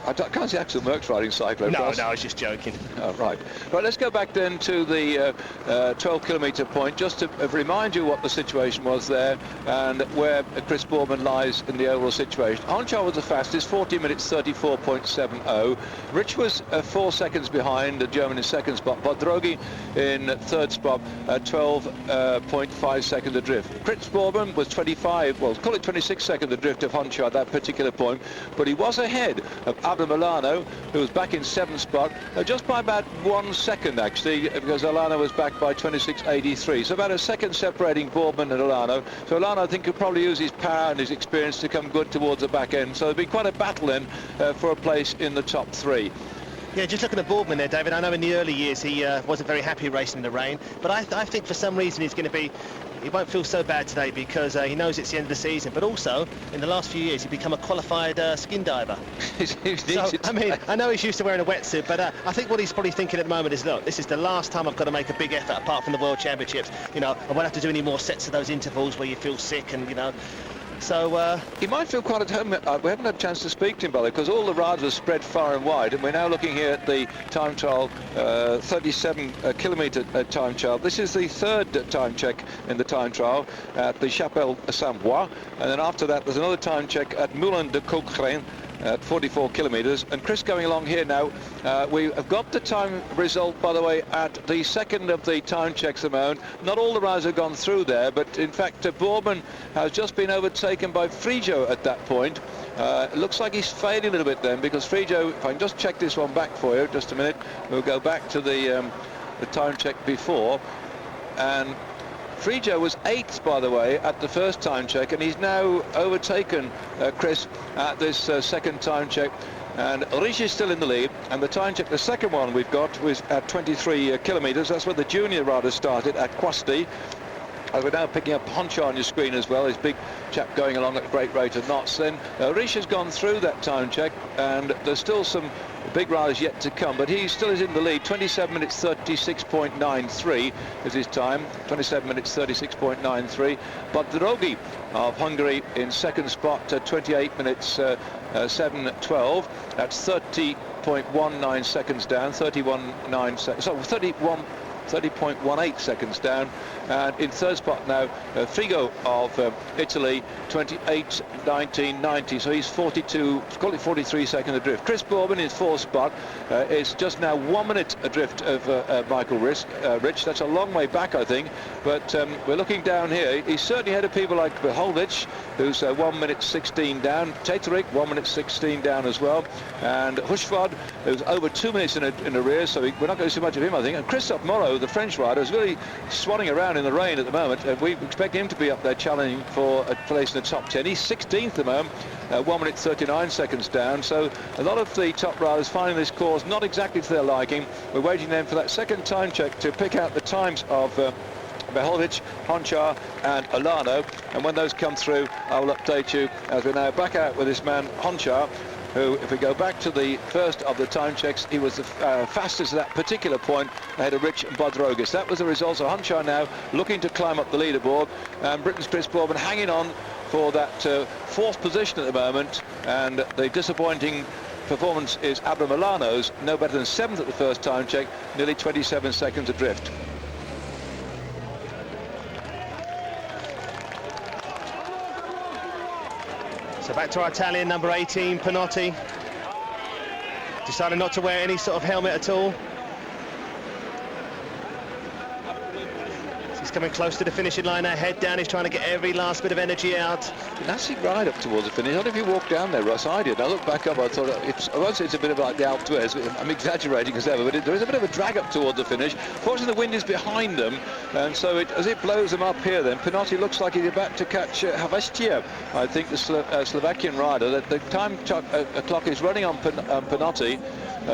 I can't see Axel Merckx riding cyclocross. No, I was just joking. Oh, right, let's go back then to the 12-kilometre point, just to remind you what the situation was there and where Chris Boardman lies in the overall situation. Honchar was the fastest, 40 minutes 34.70. Rich was 4 seconds behind, the German in second spot. Bodrogi in third spot, 12.5 seconds adrift. Chris Boardman was 25, well, call it 26 seconds adrift of Honchar at that particular point, but he was ahead of Olano, who was back in 7th spot, just by about 1 second actually, because Olano was back by 26.83. So about a second separating Boardman and Olano. So Olano, I think, could probably use his power and his experience to come good towards the back end. So it'll be quite a battle then for a place in the top 3. Yeah, just looking at Boardman there, David, I know in the early years he wasn't very happy racing in the rain, but I think for some reason he won't feel so bad today, because he knows it's the end of the season, but also in the last few years he's become a qualified skin diver. So, I mean, I know he's used to wearing a wetsuit, but I think what he's probably thinking at the moment is, look, this is the last time I've got to make a big effort apart from the World Championships. You know, I won't have to do any more sets of those intervals where you feel sick, and you know. So he might feel quite at home. We haven't had a chance to speak to him, brother, because all the riders are spread far and wide, and we're now looking here at the time trial, 37-kilometre time trial. This is the third time check in the time trial at the Chapelle Saint-Bois, and then after that there's another time check at Moulin de Coquelin at 44 kilometres. And Chris going along here now. We have got the time result, by the way, at the second of the time checks at the moment. Not all the riders have gone through there, but in fact Boardman has just been overtaken by Frijo at that point. It looks like he's fading a little bit then, because Frijo, if I can just check this one back for you, just a minute, we'll go back to the time check before, and Frijo was 8th, by the way, at the first time check, and he's now overtaken Chris at this second time check. And Rich is still in the lead, and the time check, the second one we've got, was at 23 kilometres. That's where the junior riders started, at Quasti. We're now picking up Honchar on your screen as well, his big chap going along at a great rate of knots. Then Rich has gone through that time check, and there's still some big rise yet to come, but he still is in the lead. 27 minutes 36.93 is his time. 27 minutes 36.93. But Drogi of Hungary in second spot, 28 minutes 7:12. That's 30.19 seconds down. 30.18 seconds down. And in third spot now, Figo of Italy, 28.19.90. So he's 43 seconds adrift. Chris Bourbon in fourth spot is just now 1 minute adrift of Michael Rich. That's a long way back, I think. But we're looking down here. He's certainly ahead of people like Beholdich, who's 1 minute 16 down. Taterik, 1 minute 16 down as well. And Hushvad, who's over 2 minutes in arrears, so we're not going to see much of him, I think. And Christophe Moreau, the French rider, is really swanning around in the rain at the moment. We expect him to be up there challenging for a place in the top 10. He's 16th at the moment, 1 minute 39 seconds down. So a lot of the top riders finding this course not exactly to their liking. We're waiting then for that second time check to pick out the times of Beholdich, Honchar and Olano, and when those come through I will update you as we're now back out with this man Honchar, who, if we go back to the first of the time checks, he was the fastest at that particular point ahead of Rich and Bodrogis. That was the result. So Honchar now looking to climb up the leaderboard, and Britain's Chris Bourbon hanging on for that fourth position at the moment. And the disappointing performance is Abram Olano's, no better than seventh at the first time check, nearly 27 seconds adrift. So back to our Italian, number 18, Pinotti. Decided not to wear any sort of helmet at all. He's coming close to the finishing line now, head down, he's trying to get every last bit of energy out. Nasty ride up towards the finish. I don't know if you walked down there, Russ. I did. I looked back up, I thought, I won't say it's a bit of like the Alpe d'Huez, I'm exaggerating as ever, but there is a bit of a drag up towards the finish. Fortunately, the wind is behind them, and so as it blows them up here, then Pinotti looks like he's about to catch Havestia, I think, the Slovakian rider. The time clock is running on Pinotti.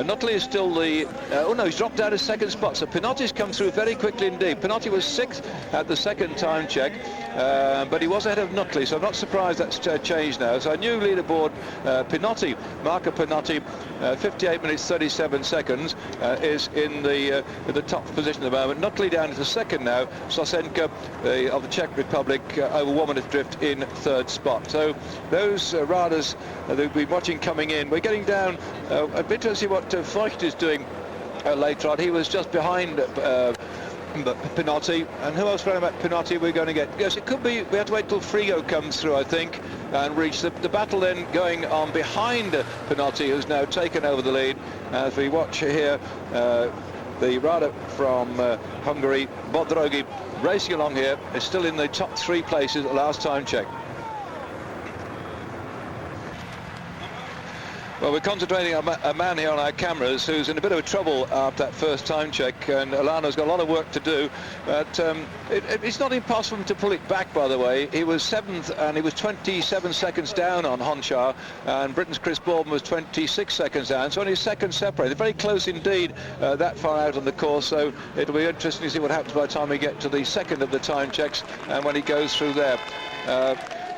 Nutley is still the... oh no, he's dropped down to second spot, so Pinotti's come through very quickly indeed. Pinotti was sixth at the second time check, but he was ahead of Nutley, so I'm not surprised that's changed now. So a new leaderboard, Pinotti, Marco Pinotti, 58 minutes 37 seconds, is in the top position at the moment. Nutley down to second now. Sosenka of the Czech Republic over 1 minute drift in third spot. So those riders that we've been watching coming in, we're getting down a bit to see what Feucht is doing later on. He was just behind Pinotti, and who else running about Pinotti we're going to get? Yes, it could be, we have to wait till Frigo comes through, I think, and reach the battle then going on behind Pinotti, who's now taken over the lead. As we watch here, the rider from Hungary, Bodrogi, racing along here, is still in the top three places at the last time check. Well, we're concentrating on a man here on our cameras who's in a bit of trouble after that first time check, and Olano's got a lot of work to do, but it's not impossible for him to pull it back, by the way. He was seventh and he was 27 seconds down on Honchar, and Britain's Chris Bourbon was 26 seconds down, so only a second separated. Very close indeed that far out on the course, so it'll be interesting to see what happens by the time we get to the second of the time checks and when he goes through there.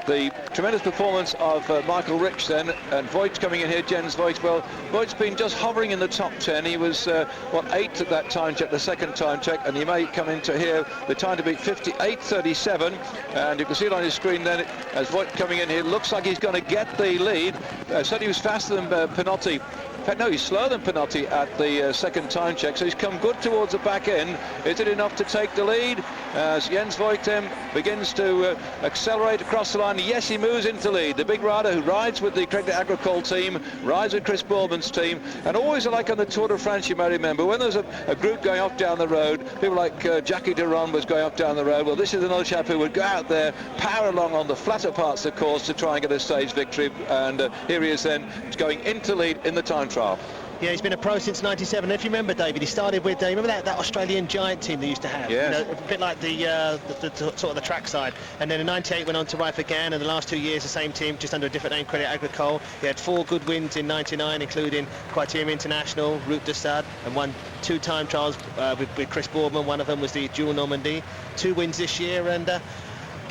The tremendous performance of Michael Rich then, and Voigt coming in here, Jens Voigt. Well, Voigt's been just hovering in the top 10. He was, 8th at that time check, the second time check, and he may come into here, the time to beat 58.37, and you can see it on his screen then, as Voigt coming in here, looks like he's going to get the lead. Certainly he was faster than Pinotti. In fact, no, he's slower than Pinotti at the second time check, so he's come good towards the back end. Is it enough to take the lead? As Jens Voigt begins to accelerate across the line. Yes, he moves into lead. The big rider who rides with the Crédit Agricole team, rides with Chris Bourbon's team, and always like on the Tour de France, you may remember, when there's a group going off down the road, people like Jackie Duron was going off down the road. Well, this is another chap who would go out there, power along on the flatter parts of the course to try and get a stage victory, and here he is then going into lead in the time trial. Yeah, he's been a pro since '97. If you remember, David, he started with remember that Australian giant team they used to have. Yes. You know, a bit like the sort of the track side. And then in '98 went on to ride for Gann, and the last 2 years the same team, just under a different name, Crédit Agricole. He had 4 good wins in '99, including Criterium International, Route de Stade, and won 2 time trials with Chris Bourbon. One of them was the Dual Normandie. 2 wins this year, and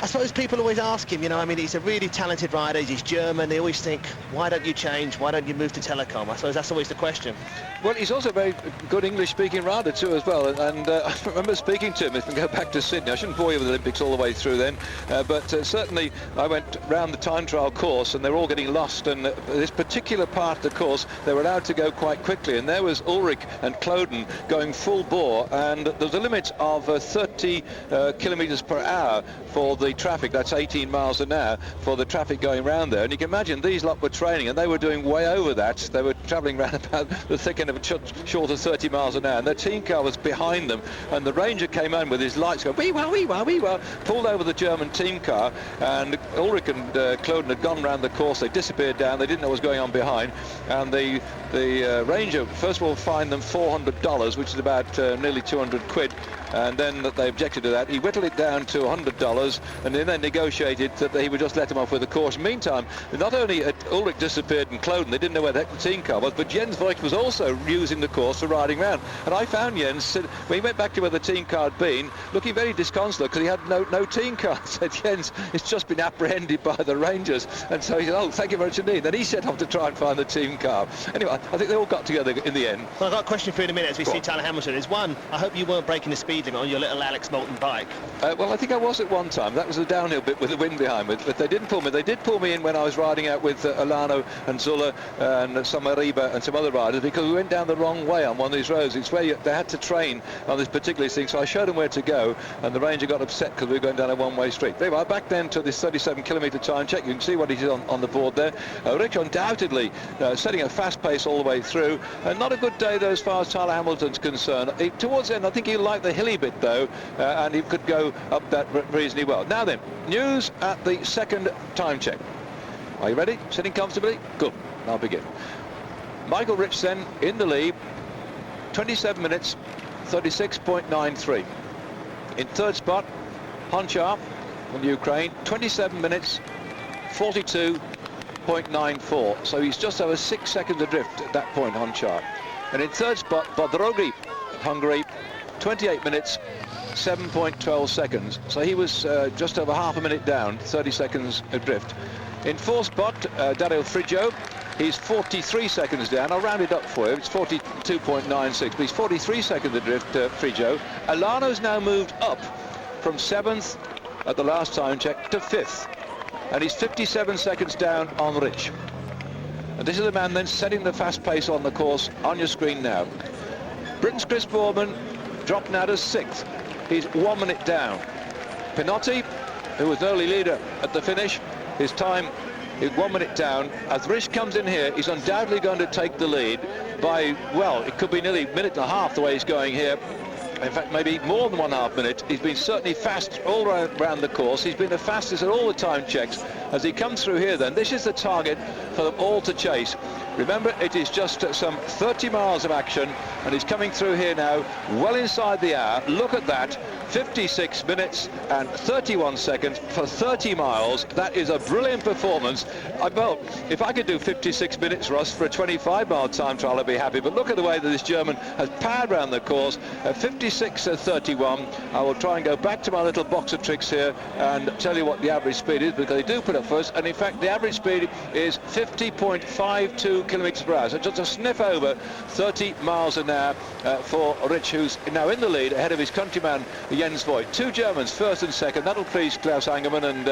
I suppose people always ask him, you know, I mean, he's a really talented rider, he's German, they always think, why don't you change, why don't you move to telecom? I suppose that's always the question. Well, he's also a very good English-speaking rider too as well, and I remember speaking to him, if we go back to Sydney, I shouldn't bore you with the Olympics all the way through then, but certainly I went round the time trial course and they were all getting lost, and this particular part of the course they were allowed to go quite quickly, and there was Ulrich and Kloden going full bore, and there's a limit of 30 kilometres per hour for the traffic. That's 18 miles an hour for the traffic going round there, and you can imagine these lot were training and they were doing way over that. They were travelling round about the thick end of short of 30 miles an hour, and their team car was behind them, and the ranger came on with his lights going wee wah wee wah wee wah, pulled over the German team car, and Ulrich and Kloden had gone round the course. They disappeared down, they didn't know what was going on behind, and the ranger first of all fined them $400, which is about nearly 200 quid, and then they objected to that. He whittled it down to $100, and then they negotiated that he would just let him off with a caution. Meantime, not only had Ulrich disappeared and Kloden, they didn't know where the heck the team car was, but Jens Voigt was also using the course for riding round. And I found Jens, when he went back to where the team car had been, looking very disconsolate because he had no team car. He said, Jens, it's just been apprehended by the Rangers. And so he said, oh, thank you very much indeed. Then he set off to try and find the team car. Anyway, I think they all got together in the end. Well, I've got a question for you in a minute as we see Tyler Hamilton. Is one, I hope you weren't breaking the speed limit on your little Alex Moulton bike. Well, I think I was at one time. That was the downhill bit with the wind behind me, but they didn't pull me. They did pull me in when I was riding out with Alano and Zulla and Samariba and some other riders, because we went down the wrong way on one of these roads. It's where they had to train on this particular thing, so I showed them where to go, and the ranger got upset because we were going down a one-way street. Anyway, back then to this 37-kilometre time check. You can see what he did on the board there. Rich undoubtedly setting a fast pace all the way through, and not a good day though as far as Tyler Hamilton's concerned. Towards the end, I think he liked the hilly bit though, and he could go up that reasonably well. Now then, news at the second time check. Are you ready? Sitting comfortably? Good. I'll begin. Michael Rich then in the lead, 27 minutes, 36.93. In third spot, Honchar from Ukraine, 27 minutes, 42.94. So he's just over 6 seconds adrift at that point, Honchar. And in third spot, Bodrogi, Hungary, 28 minutes, 7.12 seconds. So he was just over half a minute down, 30 seconds adrift. In fourth spot, Dario Friggio, he's 43 seconds down. I'll round it up for you. It's 42.96, but he's 43 seconds adrift, Friggio. Alano's now moved up from 7th at the last time check to 5th. And he's 57 seconds down on Rich. And this is the man then setting the fast pace on the course on your screen now. Britain's Chris Boardman dropped now to 6th. He's 1 minute down. Pinotti, who was early leader at the finish, his time is 1 minute down. As Rich comes in here, he's undoubtedly going to take the lead by, well, it could be nearly a minute and a half the way he's going here. In fact, maybe more than 1.5 minutes. He's been certainly fast all around the course. He's been the fastest at all the time checks. As he comes through here then, this is the target for them all to chase. Remember, it is just some 30 miles of action, and he's coming through here now well inside the hour. Look at that, 56 minutes and 31 seconds for 30 miles. That is a brilliant performance. Well, if I could do 56 minutes, Russ, for a 25-mile time trial, I'd be happy. But look at the way that this German has powered around the course. 56.31. I will try and go back to my little box of tricks here and tell you what the average speed is, because they do put up first. And in fact, the average speed is 50.52 kilometres per hour. So just a sniff over 30 miles an hour for Rich, who's now in the lead ahead of his countryman Jens Voigt. Two Germans, first and second. That'll please Klaus Angermann and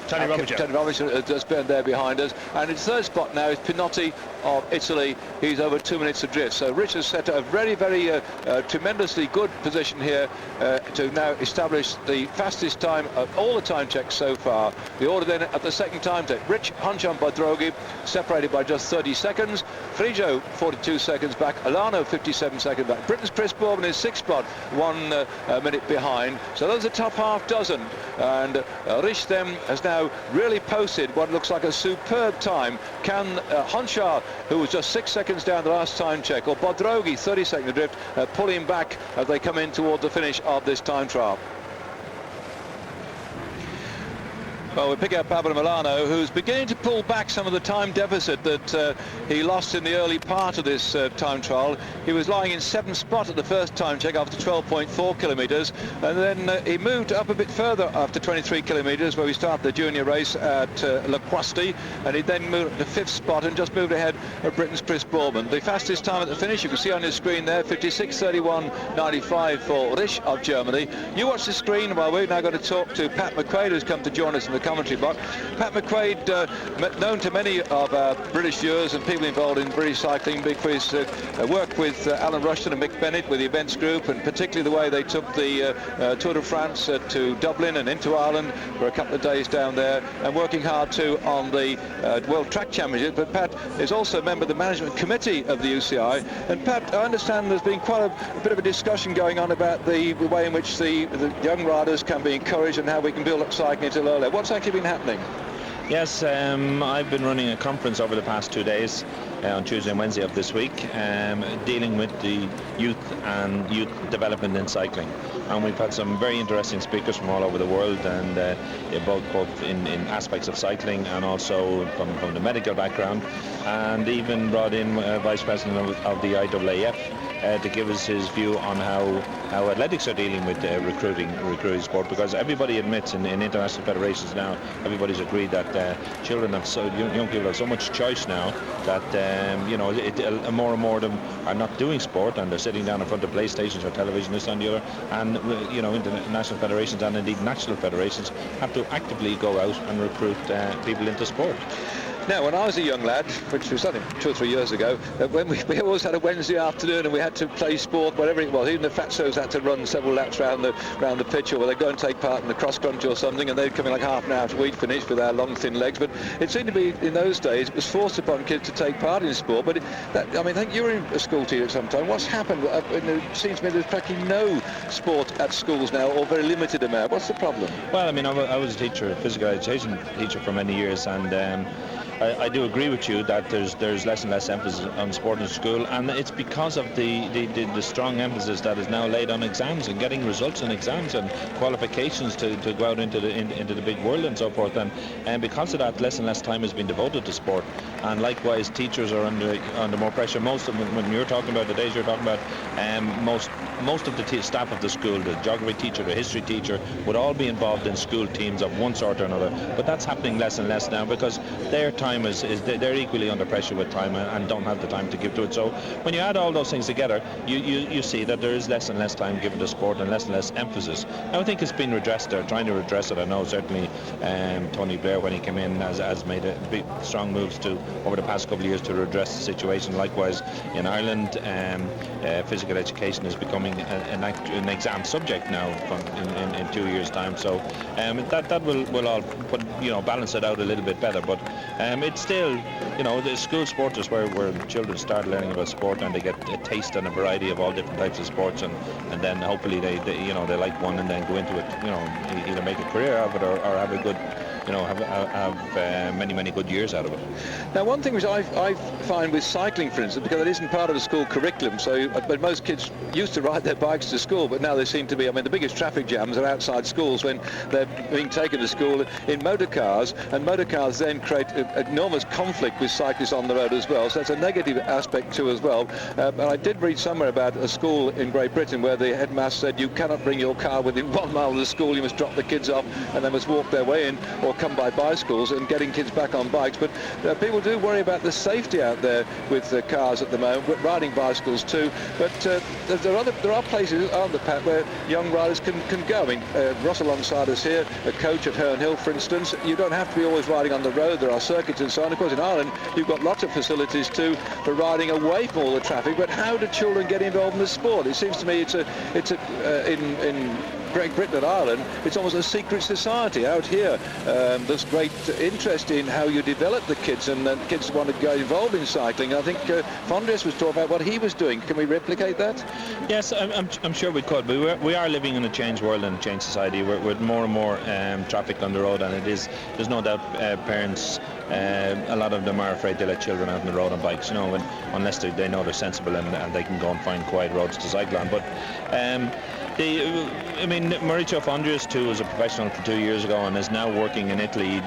Tony Robbins has been there behind us. And in third spot now is Pinotti of Italy. He's over 2 minutes adrift. So Rich has set a very, very tremendously good position here to now establish the fastest time of all the time checks so far. The order then at the second time check: Rich, Honchar, Bodrogi separated by just 30 seconds. Friggio 42 seconds back. Alano 57 seconds back. Britain's Chris Boardman is sixth spot, 1 minute behind. So those are the top half dozen. And Rich then has now really posted what looks like a superb time. Can Honchar, who was just 6 seconds down the last time check, or Bodrogi, 30 second adrift, pull him back as they come in toward the finish of this time trial? Well, we pick up Pablo Milano, who's beginning to pull back some of the time deficit that he lost in the early part of this time trial. He was lying in 7th spot at the first time check after 12.4 kilometres, and then he moved up a bit further after 23 kilometres, where we started the junior race at Le Croisty, and he then moved to 5th spot and just moved ahead of Britain's Chris Bourman. The fastest time at the finish, you can see on your screen there, 56:31.95 for Risch of Germany. You watch the screen while we're now going to talk to Pat McQuaid, who's come to join us in the commentary box. Pat McQuaid, known to many of our British viewers and people involved in British cycling for his work with Alan Rushton and Mick Bennett with the events group, and particularly the way they took the Tour de France to Dublin and into Ireland for a couple of days down there, and working hard too on the World Track Championship. But Pat is also a member of the management committee of the UCI. And Pat, I understand there's been quite a bit of a discussion going on about the way in which the young riders can be encouraged and how we can build up cycling until earlier. What's actually been happening? Yes, I've been running a conference over the past 2 days, on Tuesday and Wednesday of this week, dealing with the youth and youth development in cycling. And we've had some very interesting speakers from all over the world, and both in aspects of cycling and also from the medical background, and even brought in Vice President of the IAAF to give us his view on how athletics are dealing with recruiting sport, because everybody admits in international federations now, everybody's agreed that young people have so much choice now that more and more of them are not doing sport, and they're sitting down in front of PlayStations or television, this and the other, and international federations and indeed national federations have to actively go out and recruit people into sport. Now, when I was a young lad, which was I think 2 or 3 years ago, when we always had a Wednesday afternoon and we had to play sport, whatever it was. Even the fatsos had to run several laps round the pitch, or they'd go and take part in the cross country or something, and they'd come in like half an hour after we'd finished with our long thin legs. But it seemed to be in those days it was forced upon kids to take part in sport. But I think you were in a school teacher at some time. What's happened? It seems to me there's practically no sport at schools now, or very limited amount. What's the problem? Well, I mean, I was a teacher, a physical education teacher for many years, and I do agree with you that there's less and less emphasis on sport in school, and it's because of the strong emphasis that is now laid on exams and getting results in exams and qualifications to go out into the big world and so forth, and because of that, less and less time has been devoted to sport, and likewise teachers are under more pressure. Most of them, when you're talking about the days you're talking about, most of the staff of the school, the geography teacher, the history teacher, would all be involved in school teams of one sort or another, but that's happening less and less now because their time they're equally under pressure with time and don't have the time to give to it. So when you add all those things together, you see that there is less and less time given to sport and less emphasis. Now, I think it's been redressed. They're trying to redress it. I know certainly Tony Blair, when he came in, has made a big strong moves over the past couple of years to redress the situation. Likewise in Ireland, physical education is becoming an exam subject now in 2 years' time. So that will all balance it out a little bit better. But it's still, the school sport is where children start learning about sport, and they get a taste and a variety of all different types of sports, and then hopefully they like one and then go into it, either make a career out of it or have a good, have many good years out of it. Now, one thing which I find with cycling, for instance, because it isn't part of a school curriculum, but most kids used to ride their bikes to school, but now they seem to be, the biggest traffic jams are outside schools when they're being taken to school in motor cars, and motor cars then create enormous conflict with cyclists on the road as well, so that's a negative aspect too as well. And I did read somewhere about a school in Great Britain where the headmaster said you cannot bring your car within 1 mile of the school, you must drop the kids off and they must walk their way in or come by bicycles, and getting kids back on bikes. But people do worry about the safety out there with cars at the moment, riding bicycles too. But there are places, aren't there, Pat, where young riders can go. Ross alongside us here, a coach at Herne Hill, for instance, you don't have to be always riding on the road. There are circuits and so on. Of course, in Ireland, you've got lots of facilities too for riding away from all the traffic. But how do children get involved in the sport? It seems to me in Great Britain and Ireland, it's almost a secret society. Out here, there's great interest in how you develop the kids, and kids want to get involved in cycling. I think Fondres was talking about what he was doing. Can we replicate that? Yes, I'm sure we could. But we are living in a changed world and a changed society with more and more traffic on the road, and there's no doubt parents, a lot of them are afraid to let children out on the road on bikes, unless they know they're sensible and they can go and find quiet roads to cycle on. But I mean, Mauricio Fondrias too was a professional for 2 years ago and is now working in Italy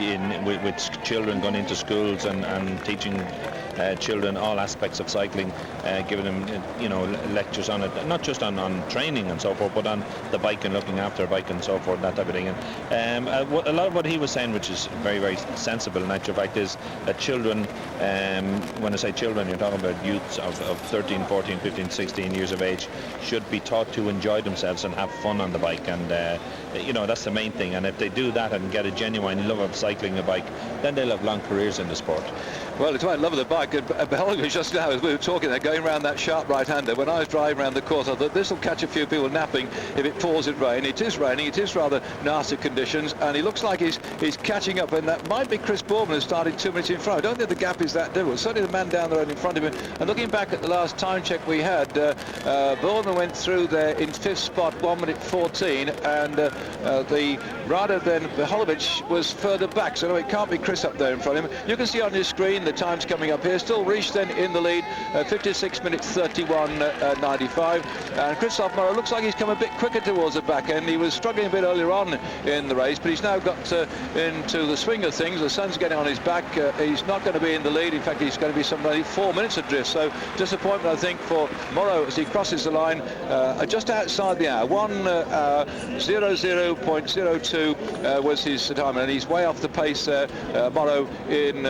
with children going into schools and teaching children all aspects of cycling, giving them lectures on it, not just on training and so forth, but on the bike and looking after a bike and so forth, that type of thing. And a lot of what he was saying, which is very, very sensible in actual fact, is that children, when I say children, you're talking about youths of 13, 14, 15, 16 years of age, should be taught to enjoy themselves and have fun on the bike, and that's the main thing. And if they do that and get a genuine love of cycling a bike, then they'll have long careers in the sport. Well, it's about love of the bike. Beholder just now, as we were talking there, going around that sharp right-hander, when I was driving around the course, I thought this will catch a few people napping if it pours in rain. It is raining, it is rather nasty conditions, and he looks like he's catching up, and that might be Chris Bourman, who started 2 minutes in front. I don't think the gap is that difficult. Certainly the man down there in front of him. And looking back at the last time check we had, Bourman went through there in 5th spot, 1 minute 14, and the rider then, Beholovic, was further back, so no, it can't be Chris up there in front of him. You can see on your screen the times coming up here. Still Riche then in the lead, 56 minutes 31.95, and Christophe Moreau looks like he's come a bit quicker towards the back end. He was struggling a bit earlier on in the race, but he's now got into the swing of things. The sun's getting on his back. He's not going to be in the lead. In fact, he's going to be somebody 4 minutes adrift, so disappointment, I think, for Moreau as he crosses the line just outside the hour. 1:00.02 was his time, and he's way off the pace there. Moreau in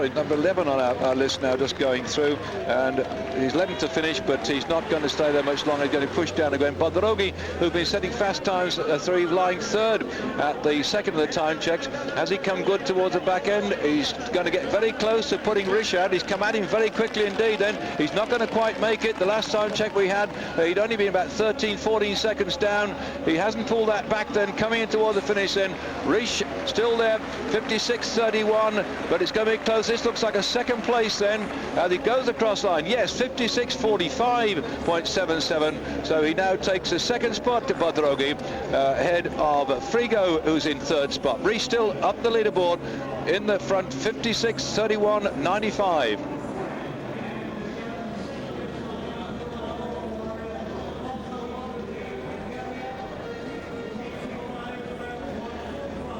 number 11 on our list now, just going through, and he's 11th to finish, but he's not going to stay there much longer. He's going to push down again. Bodrogi, who's been setting fast times, lying third at the second of the time checks. Has he come good towards the back end? He's going to get very close to putting Riche out. He's come at him very quickly indeed then. He's not going to quite make it. The last time check we had, he'd only been about 13, 14 seconds down. He hasn't pulled that back then, coming in towards the finish then. Riche still there, 56.31, but it's going to be close. This looks like a second place then. He goes across line. Yes, 56.45.77. So he now takes a second spot to Bodrogi, ahead of Frigo, who's in third spot. Riche still up the leaderboard in the front, 56.31.95.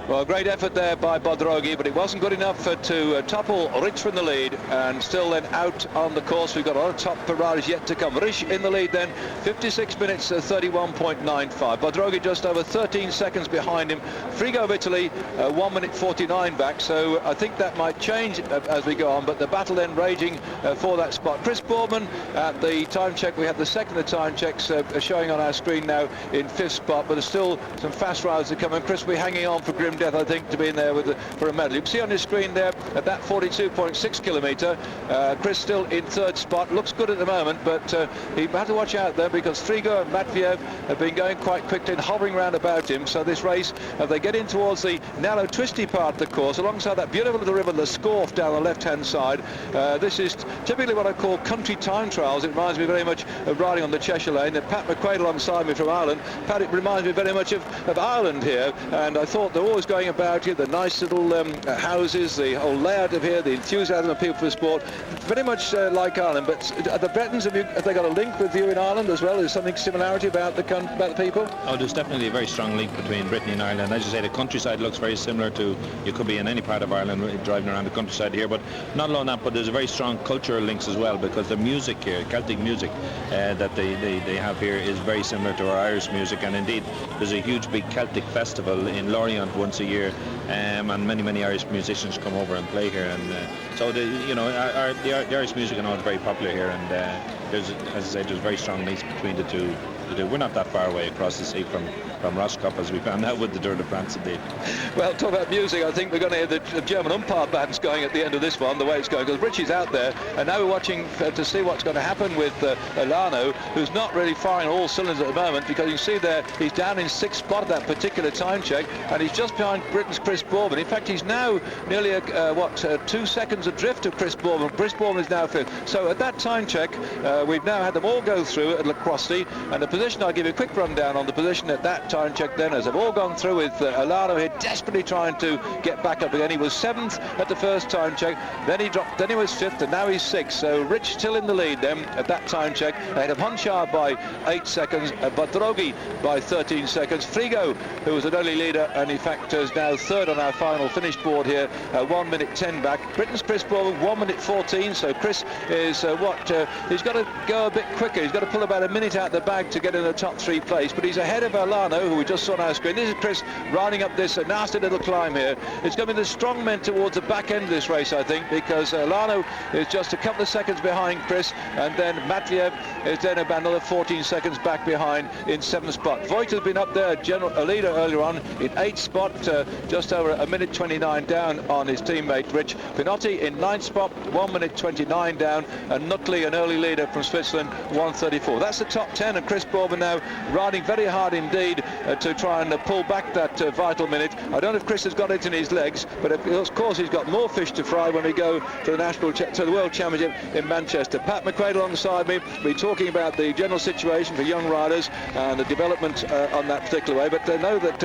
Well, great effort there by Bodrogi, but it wasn't good enough to topple Riche from the lead, and still then out on the course. We've got a lot of top Ferraris yet to come. Riche in the lead then, 56 minutes 31.95. Bodrogi just over 13 seconds behind him. Frigo of Italy 1 minute 49 back, so I think that might change as we go on, but the battle then raging for that spot. Chris Bourman at the time check, we have the second of the time checks showing on our screen now in 5th spot, but there's still some fast riders to come, and Chris will be hanging on for grim death, I think, to be in there for a medal. You can see on your screen there at that 42.6 kilometre, Chris still in third spot. Looks good at the moment, but he had to watch out there because Frigo and Matviev have been going quite quickly and hovering round about him. So this race, as they get in towards the narrow, twisty part of the course, alongside that beautiful little river, the Scorff, down the left-hand side, this is typically what I call country time trials. It reminds me very much of riding on the Cheshire Lane. And Pat McQuaid alongside me from Ireland. Pat, it reminds me very much of Ireland here, and I thought they're always going about here, the nice little houses, the whole layout of here, the enthusiasm of people for the sport, very much like Ireland. But the Bretons, have they got a link with you in Ireland as well? Is something similarity about the people? Oh, there's definitely a very strong link between Britain and Ireland. As you say, the countryside looks very similar to, you could be in any part of Ireland driving around the countryside here, but not alone that, but there's a very strong cultural links as well, because the music here, Celtic music that they have here is very similar to our Irish music, and indeed there's a huge big Celtic festival in Lorient once a year, and many Irish musicians come over and play here, and so the Irish music and all is very popular here, and there's, as I say, there's very strong links between the two. We're not that far away across the sea from Roscoff, as we found out with the Tour de France indeed. Well, talk about music, I think we're going to hear the German umpire bands going at the end of this one, the way it's going, because Richie's out there, and now we're watching to see what's going to happen with Alano, who's not really firing all cylinders at the moment, because you see there he's down in 6th spot at that particular time check, and he's just behind Britain's Chris Bourman. In fact, he's now nearly 2 seconds adrift of Chris Bourman. Chris Bourman is now 5th. So at that time check, we've now had them all go through at La Crosse, and the position, I'll give you a quick rundown on the position at that that time check then, as they've all gone through, with Alano here desperately trying to get back up again. He was 7th at the first time check, then he dropped, then he was 5th, and now he's 6th. So Rich still in the lead then at that time check, ahead of Honchar by 8 seconds, Badrogi by 13 seconds. Frigo, who was an early leader and in fact is now 3rd on our final finish board here, 1 minute 10 back. Britain's Chris Baldwin 1 minute 14, so Chris is he's got to go a bit quicker. He's got to pull about a minute out the bag to get in the top 3 place, but he's ahead of Alano, who we just saw on our screen. This is Chris riding up this nasty little climb here. It's going to be the strong men towards the back end of this race, I think, because Alano is just a couple of seconds behind Chris, and then Matliev is then about another 14 seconds back behind in 7th spot. Voigt has been up there, a leader earlier on, in 8th spot, just over a minute 29 down on his teammate Rich. Pinotti in 9th spot, 1 minute 29 down, and Nutley, an early leader from Switzerland, 1:34. That's the top 10, and Chris Baldwin now riding very hard indeed to try and pull back that vital minute. I don't know if Chris has got it in his legs, but of course he's got more fish to fry when we go to the World Championship in Manchester. Pat McQuaid alongside me. We're talking about the general situation for young riders and the development on that particular way, but I know that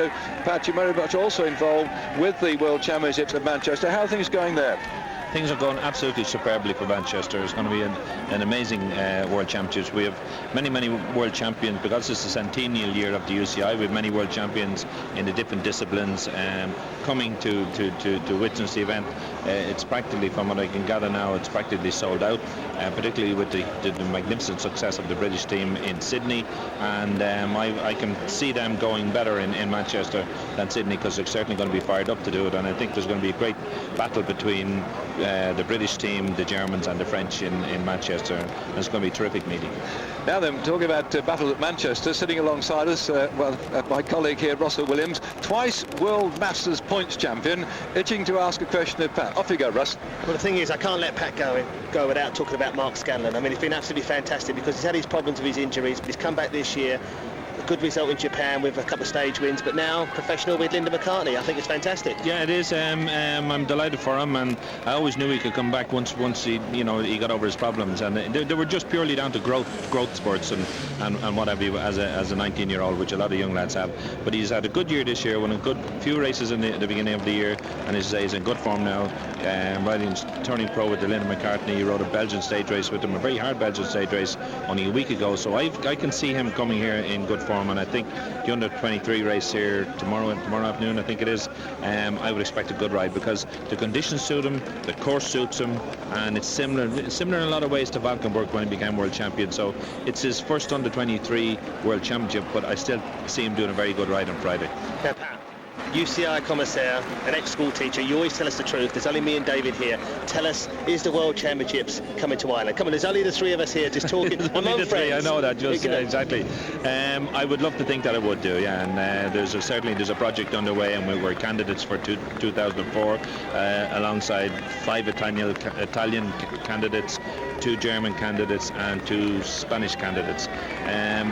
Pat, you're very much also involved with the World Championships at Manchester. How are things going there? Things are going absolutely superbly for Manchester. It's going to be an amazing World Championships. We have many World Champions, because it's the centennial year of the UCI. We have many World Champions in the different disciplines coming to witness the event. It's practically, from what I can gather now, it's practically sold out, particularly with the magnificent success of the British team in Sydney, and I can see them going better in Manchester than Sydney, because they're certainly going to be fired up to do it, and I think there's going to be a great battle between the British team, the Germans and the French in Manchester, and it's going to be a terrific meeting. Now then, talking about battle at Manchester, sitting alongside us, my colleague here, Russell Williams, twice World Masters points champion, itching to ask a question of Pat. Off you go, Russ. Well, the thing is, I can't let Pat go without talking about Mark Scanlon. I mean, he's been absolutely fantastic, because he's had his problems with his injuries, but he's come back this year. A good result in Japan with a couple of stage wins, but now professional with Linda McCartney. I think it's fantastic. Yeah, it is. I'm delighted for him, and I always knew he could come back once he got over his problems, and they were just purely down to growth spurts and what have you as a 19-year-old, which a lot of young lads have. But he's had a good year this year, won a good few races in the beginning of the year, and he's in good form now. Riding turning pro with the Linda McCartney. He rode a Belgian stage race with him, a very hard Belgian stage race only a week ago. So I can see him coming here in good form, and I think the under-23 race here tomorrow afternoon, I think it is, I would expect a good ride, because the conditions suit him, the course suits him, and it's similar in a lot of ways to Valkenburg when he became world champion. So it's his first under-23 world championship, but I still see him doing a very good ride on Friday. Now, Pat, UCI commissaire, an ex-school teacher, you always tell us the truth. There's only me and David here. Tell us, is the World Championships coming to Ireland? Come on, there's only the 3 of us here just talking among friends. I know that, exactly. I would love to think that I would do, yeah, and there's a project underway, and we're candidates for 2004 alongside 5 Italian candidates, 2 German candidates and 2 Spanish candidates,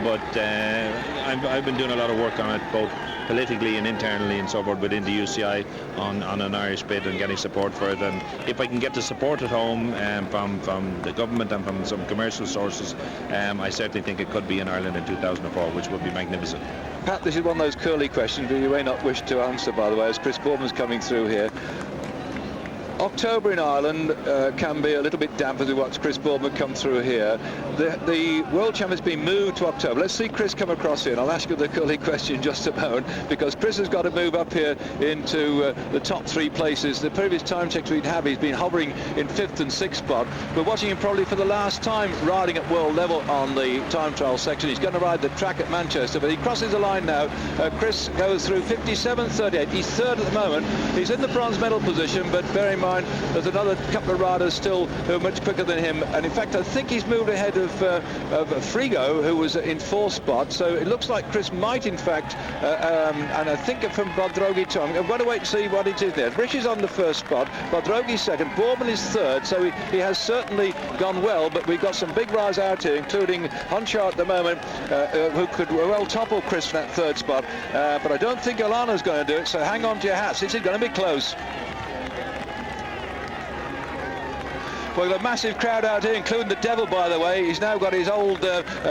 but I've been doing a lot of work on it, both politically and internally and so forth within the UCI on an Irish bid and getting support for it. And if I can get the support at home from the government and from some commercial sources, I certainly think it could be in Ireland in 2004, which would be magnificent. Pat, this is one of those curly questions that you may not wish to answer, by the way, as Chris Baldwin's coming through here. October in Ireland can be a little bit damp as we watch Chris Baldwin come through here. The World Champ has been moved to October. Let's see Chris come across here, and I'll ask you the curly question in just a moment, because Chris has got to move up here into the top 3 places. The previous time checks we'd have, he's been hovering in 5th and 6th spot. We're watching him probably for the last time riding at world level on the time trial section. He's going to ride the track at Manchester, but he crosses the line now. Chris goes through 57.38. He's 3rd at the moment. He's in the bronze medal position, but bear in mind there's another couple of riders still who are much quicker than him, and in fact I think he's moved ahead of Frigo, who was in 4th spot, so it looks like Chris might in fact and I think from Badrogi to I'm going to wait and see what it is there. Rich is on the 1st spot, Badrogi's 2nd, Baldwin is 3rd, so he has certainly gone well, but we've got some big riders out here, including Honchar at the moment, who could well topple Chris from that 3rd spot, but I don't think Alano's going to do it, so hang on to your hats. This is going to be close. Well, we've got a massive crowd out here, including the Devil, by the way. He's now got his old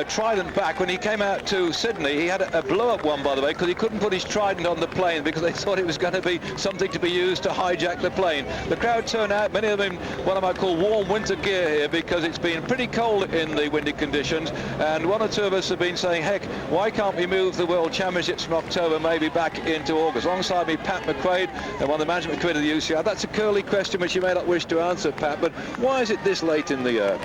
trident back. When he came out to Sydney, he had a blow-up one, by the way, because he couldn't put his trident on the plane because they thought it was going to be something to be used to hijack the plane. The crowd turn out, many of them in what I might call warm winter gear here, because it's been pretty cold in the windy conditions, and one or two of us have been saying, heck, why can't we move the World Championships from October maybe back into August? Alongside me, Pat McQuaid, and one of the management committee of the UCI. That's a curly question which you may not wish to answer, Pat, but why is it this late in the year?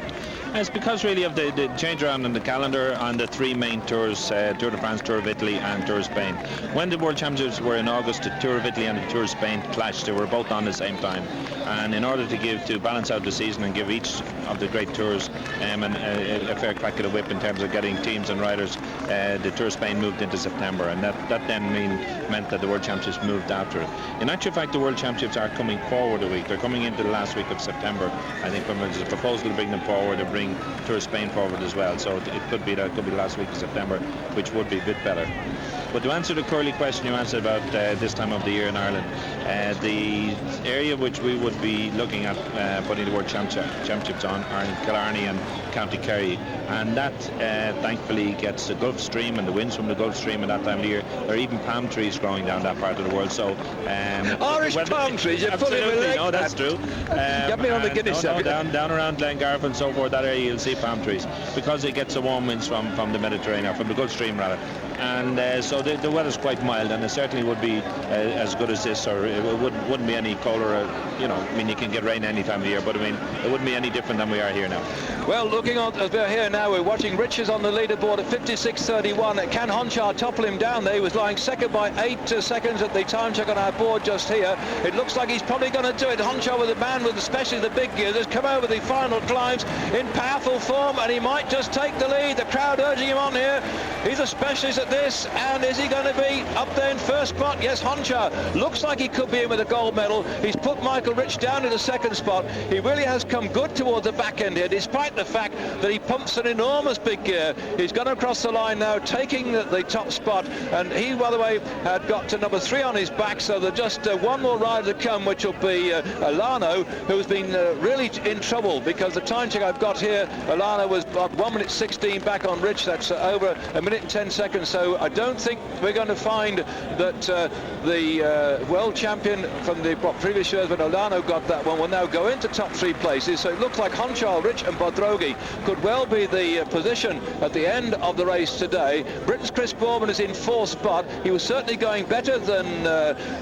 It's because really of the change around in the calendar on the three main tours, Tour de France, Tour of Italy and Tour of Spain. When the World Championships were in August, the Tour of Italy and the Tour of Spain clashed. They were both on at the same time, and in order to balance out the season and give each of the great tours a fair crack at the whip in terms of getting teams and riders, the Tour of Spain moved into September, and that then meant that the World Championships moved after it. In actual fact, the World Championships are coming forward a week. They're coming into the last week of September. I think there's a proposal to bring them forward, to bring Tour of Spain forward as well, so it could be the last week of September, which would be a bit better. But to answer the curly question you answered about this time of the year in Ireland, the area which we would be looking at putting the World Championships on are in Killarney and County Kerry, and that thankfully gets the Gulf Stream and the winds from the Gulf Stream at that time of the year. There are even palm trees growing down that part of the world, so Irish palm trees, you're pulling me leg. No, that's true. Get me on the Guinness. Down around Glengarriff and so forth, that area you'll see palm trees, because it gets the warm winds from the Mediterranean, or from the Gulf Stream rather, and so the weather's quite mild, and it certainly would be as good as this, or it wouldn't be any colder. You can get rain any time of the year, but it wouldn't be any different than we are here now. Well, looking on as we're here now, we're watching Richards on the leaderboard at 56.31. Can Honchar topple him down there? He was lying second by 8 seconds at the time check on our board just here. It looks like he's probably going to do it. Honchar, with a man with especially the big gears, has come over the final climbs in powerful form, and he might just take the lead. The crowd urging him on here. He's a specialist at this, and is he going to be up there in first spot? Yes, Honchar looks like he could be in with a gold medal. He's put Michael Rich down in the second spot. He really has come good towards the back end here, despite the fact that he pumps an enormous big gear. He's gone across the line now, taking the top spot, and he, by the way, had got to number 3 on his back, so there's just one more rider to come, which will be Alano, who's been really in trouble, because the time check I've got here, Alano was about 1 minute 16 back on Rich. That's over a minute and 10 seconds, so I don't think we're going to find that the world champion from the previous years, when Alano got that one, will now go into top 3 places. So it looks like Honchar, Rich and Bodrogi could well be the position at the end of the race today. Britain's Chris Bourman is in 4th spot. He was certainly going better than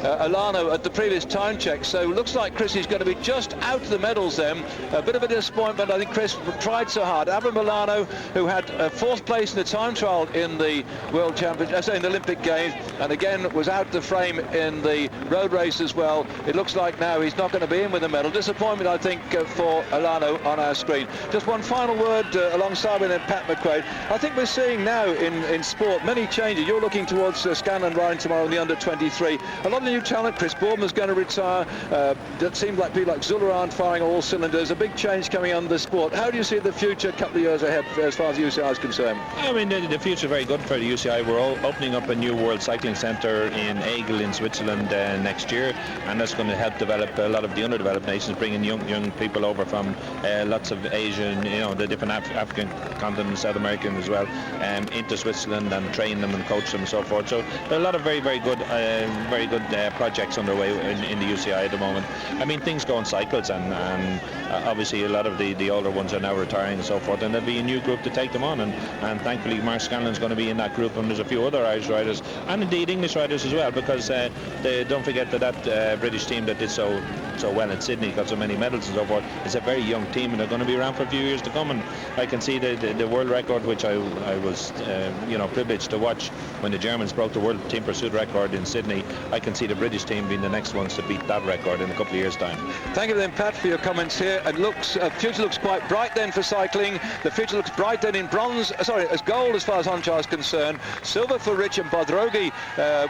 Alano at the previous time check, so it looks like Chris is going to be just out of the medals then. A bit of a disappointment. I think Chris tried so hard. Abram Milano, who had 4th place in the time trial in the World Championship, in the Olympic Games, and again was out the frame in the road race as well. It looks like now he's not going to be in with a medal. Disappointment, I think, for Alano on our screen. Just one final word alongside with Pat McQuaid. I think we're seeing now in sport many changes. You're looking towards Scanlon riding tomorrow in the under-23. A lot of new talent. Chris Bourman's going to retire. It seems like people like Zuller aren't firing all cylinders. A big change coming on the sport. How do you see the future couple of years ahead as far as the UCI is concerned? I mean, the future is very good for the UCI. We're all opening up a new World Cycling Centre in Aigle in Switzerland next year, and that's going to help develop a lot of the underdeveloped nations, bringing young people over from lots of Asian, the different African continents, South American as well, into Switzerland, and train them and coach them and so forth. So there are a lot of very good projects underway in the UCI at the moment. I mean, things go in cycles, and obviously a lot of the older ones are now retiring and so forth, and there'll be a new group to take them on, and thankfully Mark Scanlon's going to be in that group, and there's a few other Irish riders and indeed English riders as well, because don't forget that British team that did so well in Sydney, got so many medals and so forth, is a very young team, and they're going to be around for a few years to come. And I can see the world record, which I was privileged to watch when the Germans broke the world team pursuit record in Sydney. I can see the British team being the next ones to beat that record in a couple of years' time. Thank you then, Pat, for your comments here. It looks future looks quite bright then for cycling. The future looks bright then in as gold as far as Honchar is concerned. Silver for Rich, and Bodrogi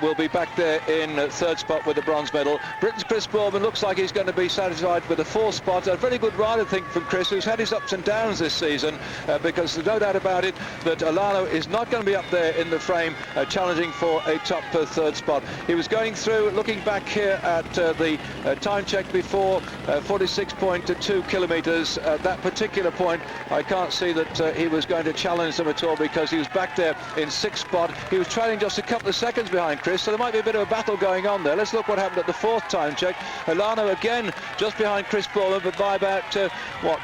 will be back there in 3rd spot with the bronze medal. Britain's Chris Bourman looks like he's going to be satisfied with the 4th spot. A very good ride, I think, from Chris, who's had his ups and downs this season, because there's no doubt about it that Alano is not going to be up there in the frame challenging for a top third spot. He was going through, looking back here at the time check before, 46.2 kilometres. At that particular point, I can't see that he was going to challenge them at all, because he was back there in 6th spot. He was trailing just a couple of seconds behind Chris, so there might be a bit of a battle going on there. Let's look what happened at the 4th time check. Alano again just behind Chris Ballman, but by about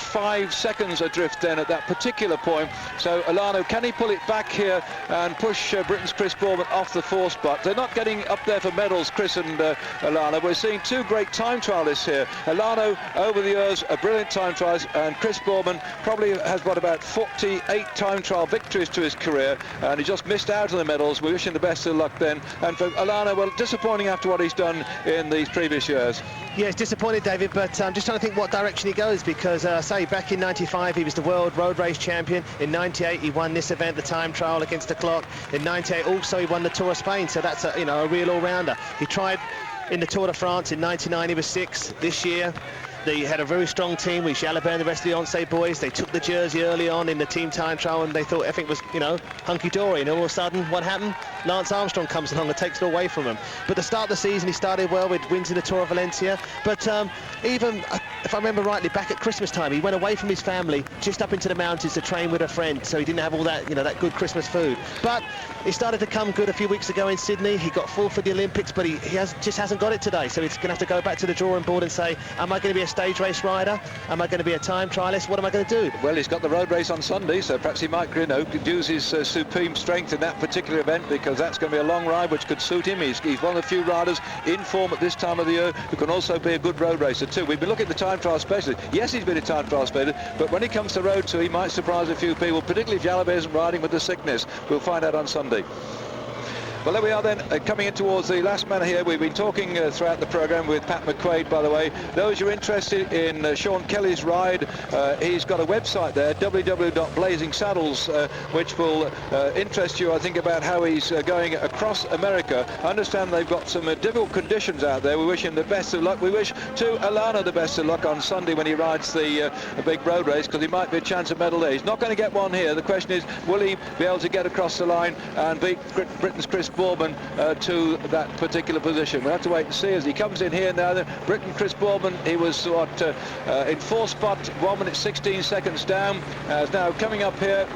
5 seconds adrift then at that particular point. So Alano, can he pull it back here and push Britain's Chris Ballman off the 4th spot? They're not getting up there for medals, Chris and Alano. We're seeing two great time trialists here. Alano over the years, a brilliant time trialist, and Chris Ballman probably has got about 48 time trial victories to his career, and he just missed out on the medals. We wish him the best of luck then. And for Alano, well, disappointing after what he's done in these previous years. Yeah, it's disappointed, David, but I'm just trying to think what direction he goes, because say back in 95 he was the world road race champion. In 98 he won this event, the time trial against the clock. In 98 also he won the Tour of Spain, so that's a real all-rounder. He tried in the Tour de France in 99, he was 6th. This year they had a very strong team with Jalabert and the rest of the Once boys. They took the jersey early on in the team time trial, and they thought everything was, hunky-dory. And all of a sudden, what happened? Lance Armstrong comes along and takes it away from him. But the start of the season, he started well with wins in the Tour of Valencia. But even, if I remember rightly, back at Christmas time, he went away from his family just up into the mountains to train with a friend. So he didn't have all that, that good Christmas food. But he started to come good a few weeks ago in Sydney. He got 4th for the Olympics, but he just hasn't got it today. So he's going to have to go back to the drawing board and say, am I going to be a stage race rider? Am I going to be a time trialist? What am I going to do? Well, he's got the road race on Sunday, so perhaps he might, use his supreme strength in that particular event, because that's going to be a long ride which could suit him. He's one of the few riders in form at this time of the year who can also be a good road racer too. We've been looking at the time trial specialist. Yes, he's been a time trial specialist, but when he comes to road 2, he might surprise a few people, particularly if Jalabert isn't riding with the sickness. We'll find out on Sunday. Well, there we are then, coming in towards the last man here. We've been talking throughout the programme with Pat McQuaid, by the way. Those who are interested in Sean Kelly's ride, he's got a website there, www.blazingsaddles, which will interest you, I think, about how he's going across America. I understand they've got some difficult conditions out there. We wish him the best of luck. We wish to Alano the best of luck on Sunday when he rides the big road race, because he might be a chance of medal there. He's not going to get one here. The question is, will he be able to get across the line and beat Britain's Chris Ballman to that particular position? We'll have to wait and see as he comes in here now. Britain Chris Ballman, he was in 4th spot, 1 minute 16 seconds down, is now coming up here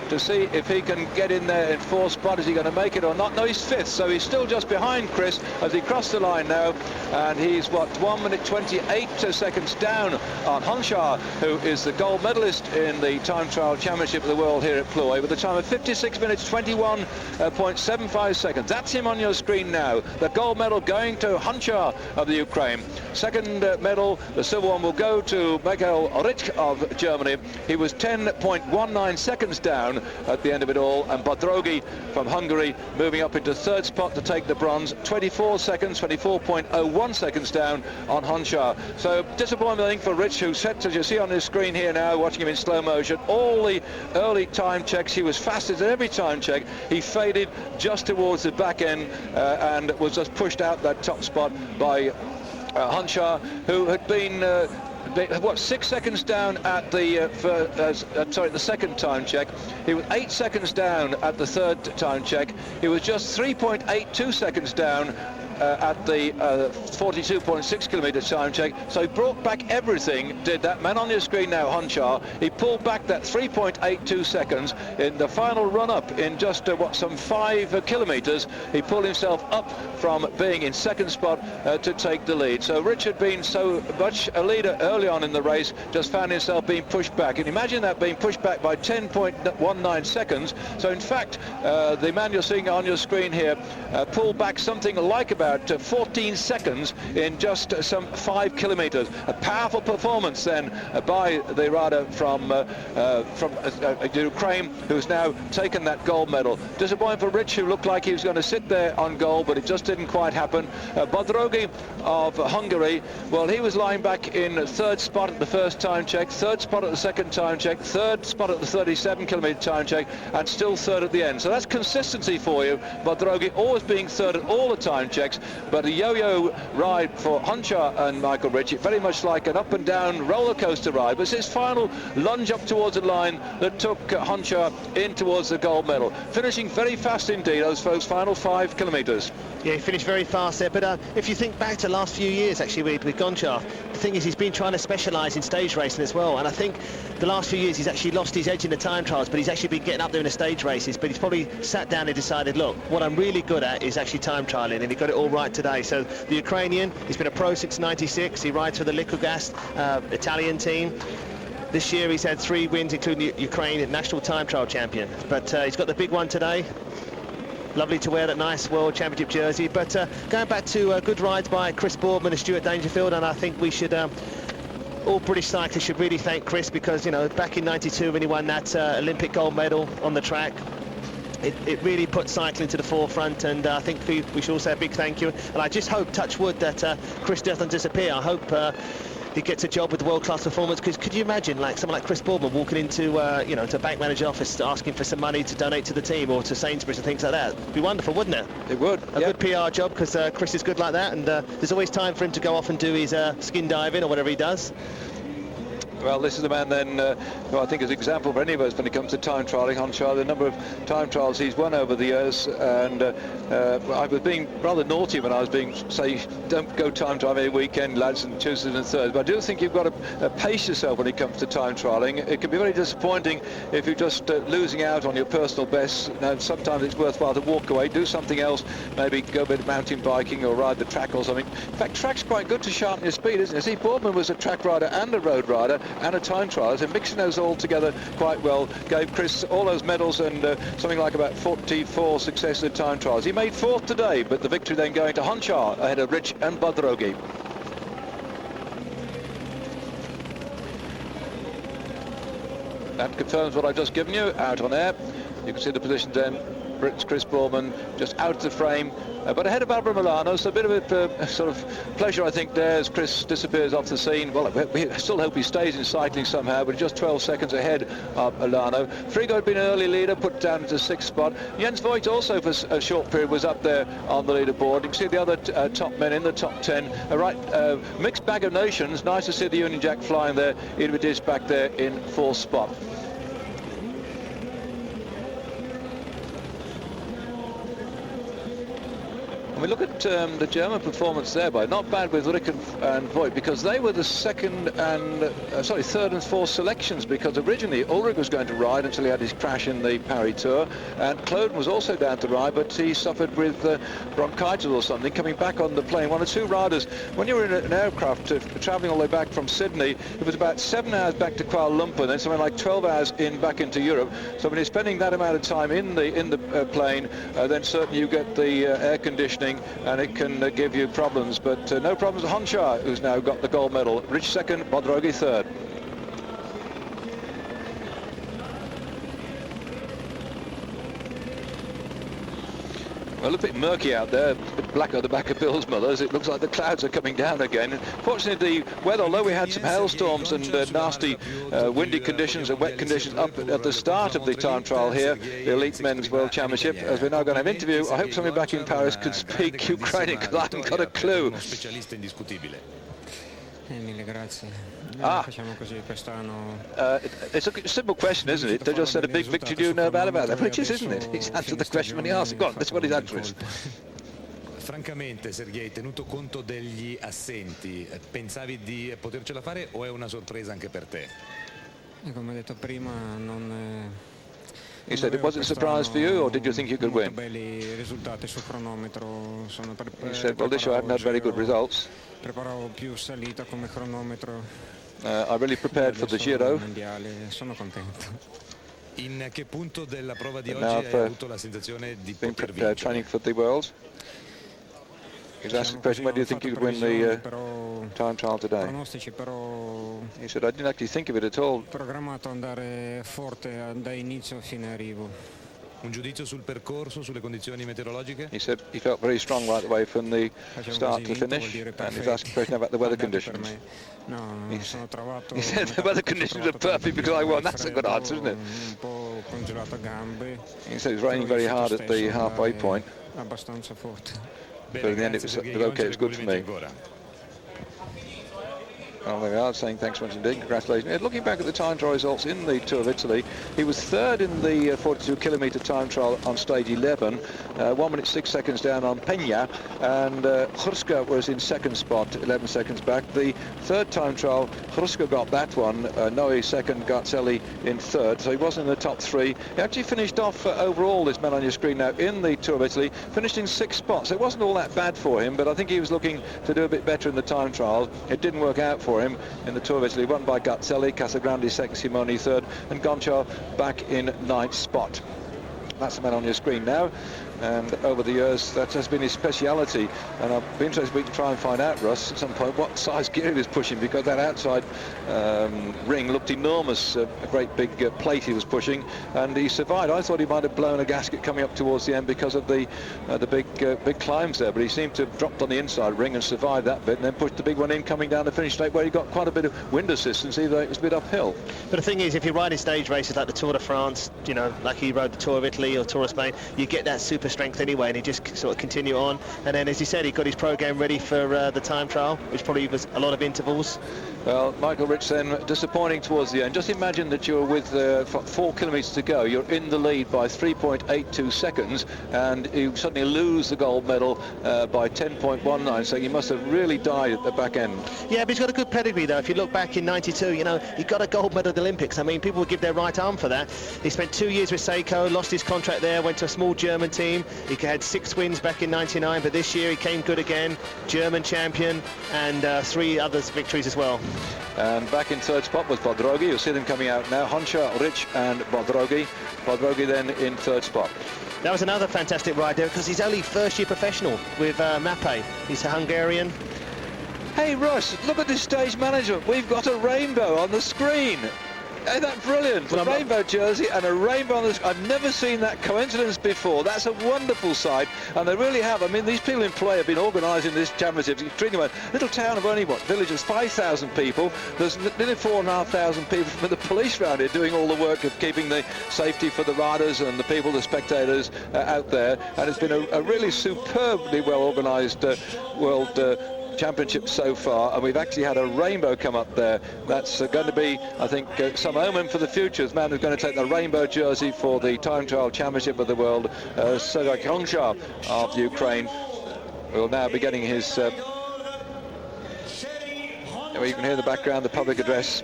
to see if he can get in there in 4th spot. Is he going to make it or not? No, he's 5th, so he's still just behind Chris as he crossed the line now, and he's 1 minute 28 seconds down on Honchar, who is the gold medalist in the time trial championship of the world here at Plouay, with a time of 56 minutes 21.75 seconds. That's him on your screen now. The gold medal going to Honchar of the Ukraine. Second medal, the silver one, will go to Michael Ritsch of Germany. He was 10.19 seconds down at the end of it all, and Bodrogi from Hungary moving up into 3rd spot to take the bronze, 24 seconds, 24.01 seconds down on Honchar. So disappointment, I think, for Rich, who set, as you see on his screen here now, watching him in slow motion, all the early time checks. He was fastest at every time check. He faded just towards the back end and was just pushed out that top spot by Honchar, who had been 6 seconds down at the the second time check. He was 8 seconds down at the 3rd time check. He was just 3.82 seconds down at the 42.6 kilometre time check. So he brought back everything, did that man on your screen now, Honchar. He pulled back that 3.82 seconds in the final run-up in just some 5 kilometres. He pulled himself up from being in 2nd spot to take the lead. So Richard, being so much a leader early on in the race, just found himself being pushed back. And imagine that, being pushed back by 10.19 seconds. So in fact, the man you're seeing on your screen here pulled back something like about 14 seconds in just some 5 kilometres. A powerful performance then by the rider from Ukraine, who's now taken that gold medal. Disappointing for Rich, who looked like he was going to sit there on gold, but it just didn't quite happen. Bodrogi of Hungary, well, he was lying back in 3rd spot at the first time check, 3rd spot at the second time check, 3rd spot at the 37 kilometre time check, and still 3rd at the end. So that's consistency for you. Bodrogi always being 3rd at all the time checks. tracks, but a yo-yo ride for Honchar and Michael Ritchie, very much like an up and down roller coaster ride. But it's his final lunge up towards the line that took Honchar in towards the gold medal, finishing very fast indeed those final 5 kilometres. Yeah, he finished very fast there, but if you think back to the last few years actually with Gonchar, the thing is he's been trying to specialise in stage racing as well, and I think the last few years he's actually lost his edge in the time trials, but he's actually been getting up there in the stage races. But he's probably sat down and decided, look, what I'm really good at is actually time trialling, and he got it all right today. So the Ukrainian, he's been a pro since '96. He rides for the Liquigas Italian team. This year he's had 3 wins, including the Ukraine national time trial champion, but he's got the big one today. Lovely to wear that nice World Championship jersey. But going back to good rides by Chris Boardman and Stuart Dangerfield, and I think we should, all British cyclists should really thank Chris, because, you know, back in '92 when he won that Olympic gold medal on the track, it really put cycling to the forefront, and I think we should also say a big thank you. And I just hope, touch wood, that Chris doesn't disappear. I hope he gets a job with the world-class performance, because could you imagine like someone like Chris Boardman walking into you know, to a bank manager's office asking for some money to donate to the team or to Sainsbury's and things like that? It'd be wonderful, wouldn't it? It would. A good PR job, because Chris is good like that, and there's always time for him to go off and do his skin diving or whatever he does. Well, this is the man then who I think is an example for any of us when it comes to time trialling. Honchar, the number of time trials he's won over the years, and I was being rather naughty when I was being, say, don't go time trial every weekend, lads, and Tuesdays and Thursdays. But I do think you've got to pace yourself when it comes to time trialling. It can be very disappointing if you're just losing out on your personal best. Now, sometimes it's worthwhile to walk away, do something else, maybe go a bit of mountain biking or ride the track or something. In fact, track's quite good to sharpen your speed, isn't it? See, Boardman was a track rider and a road rider and a time trialist, and mixing those all together quite well gave Chris all those medals and something like about 44 successive time trials. He made 4th today, but the victory then going to Honchar ahead of Rich and Badrogi. That confirms what I've just given you out on air. You can see the positions then. Britain's Chris Boardman just out of the frame, but ahead of Alvaro Milano, so a bit of a sort of pleasure, I think, there as Chris disappears off the scene. Well, we still hope he stays in cycling somehow, but just 12 seconds ahead of Milano. Frigo had been an early leader, put down to 6th spot. Jens Voigt also for a short period was up there on the leaderboard. You can see the other top men in the top 10. Mixed bag of nations. Nice to see the Union Jack flying there. Idvidic back there in 4th spot. We look at the German performance there, by not bad with Rick and Voigt, because they were the third and fourth selections, because originally Ulrich was going to ride until he had his crash in the Paris Tour, and Cloden was also down to ride, but he suffered with bronchitis or something coming back on the plane. One or two riders, when you were in an aircraft travelling all the way back from Sydney, it was about 7 hours back to Kuala Lumpur, and then something like 12 hours back into Europe. So when you're spending that amount of time in the plane, then certainly you get the air conditioning, and it can give you problems, but no problems with Honchar, who's now got the gold medal. Rich 2nd, Badrogi 3rd. Well, a bit murky out there, a bit black at the back of Bill's Mullers. It looks like the clouds are coming down again. Fortunately, the weather, although we had some hailstorms and nasty windy conditions and wet conditions up at the start of the time trial here, the Elite Men's World Championship, as we're now going to have an interview. I hope somebody back in Paris could speak Ukrainian, because I haven't got a clue. It's a simple question, isn't it? They just said a big victory, do you know about that? Which is, isn't it? He's answered the question when he asked it. Go on, that's what his answer is. Francamente, Sergei, tenuto conto degli assenti, pensavi di potercela fare o è una sorpresa anche per te? Come detto prima, non... He said, was it a surprise for you, or did you think you could win? He said, well, this year I haven't had very good results. I really prepared for the Giro. In che punto della prova di oggi hai avuto la sensazione di poter vincere? Training for the Worlds. He's asked the question, where do you think you could win the time trial today? He said, I didn't actually think of it at all. Un giudizio sul percorso, sulle condizioni meteorologiche? He said he felt very strong right away from the start to finish, and he's asked a question about the weather conditions. He said the weather conditions are perfect because I won. That's a good answer, isn't it? He said it's raining very hard at the halfway point. But in the end, it was okay. It was good for me. Oh, there we are, saying thanks much indeed, congratulations. Looking back at the time trial results in the Tour of Italy, he was third in the 42-kilometre time trial on stage 11, 1 minute 6 seconds down on Peña, and Hruska was in second spot, 11 seconds back. The third time trial, Hruska got that one, Noe second, Garzelli in third, so he wasn't in the top three. He actually finished off overall, this man on your screen now, in the Tour of Italy, finished in 6th spot, so it wasn't all that bad for him, but I think he was looking to do a bit better in the time trial. It didn't work out for him in the Tour of Italy, won by Garzelli, Casagrande second, Simoni third, and Gonchar back in 9th spot. That's the man on your screen now, and over the years that has been his speciality, and I'll be interested to try and find out, Russ, at some point what size gear he was pushing, because that outside ring looked enormous, a great big plate he was pushing, and he survived. I thought he might have blown a gasket coming up towards the end because of the big climbs there, but he seemed to have dropped on the inside ring and survived that bit, and then pushed the big one in coming down the finish straight, where he got quite a bit of wind assistance, even though it was a bit uphill. But the thing is, if you're riding stage races like the Tour de France, you know, like he rode the Tour of Italy or Tour of Spain, you get that super strength anyway, and he just sort of continue on, and then, as he said, he got his program ready for the time trial, which probably was a lot of intervals. Well, Michael Rich then disappointing towards the end. Just imagine that you're with 4 kilometres to go, you're in the lead by 3.82 seconds, and you suddenly lose the gold medal by 10.19, so you must have really died at the back end. Yeah, but he's got a good pedigree though. If you look back in '92, you know, he got a gold medal at the Olympics. I mean, people would give their right arm for that. He spent 2 years with Seiko, lost his contract there, went to a small German team. He had 6 wins back in '99, but this year he came good again, German champion, and 3 other victories as well. And back in third spot was Bodrogi. You'll see them coming out now, Honcha, Rich and Bodrogi. Bodrogi then in third spot. That was another fantastic ride there, because he's only first-year professional with Mape. He's a Hungarian. Hey Russ, look at this stage management. We've got a rainbow on the screen. Isn't that brilliant? A rainbow jersey and a rainbow on the screen. I've never seen that coincidence before. That's a wonderful sight, and they really have. I mean, these people in Plouay have been organising this championship. You treat them a little town of only, what, villages, 5,000 people. There's nearly 4,500 people from the police around here doing all the work of keeping the safety for the riders and the people, the spectators out there. And it's been a really superbly well organised World Championship so far, and we've actually had a rainbow come up there. That's going to be, I think, some omen for the future. This man who's going to take the rainbow jersey for the time trial championship of the world, Sergei Honcha of Ukraine, will now be getting his you can hear in the background the public address.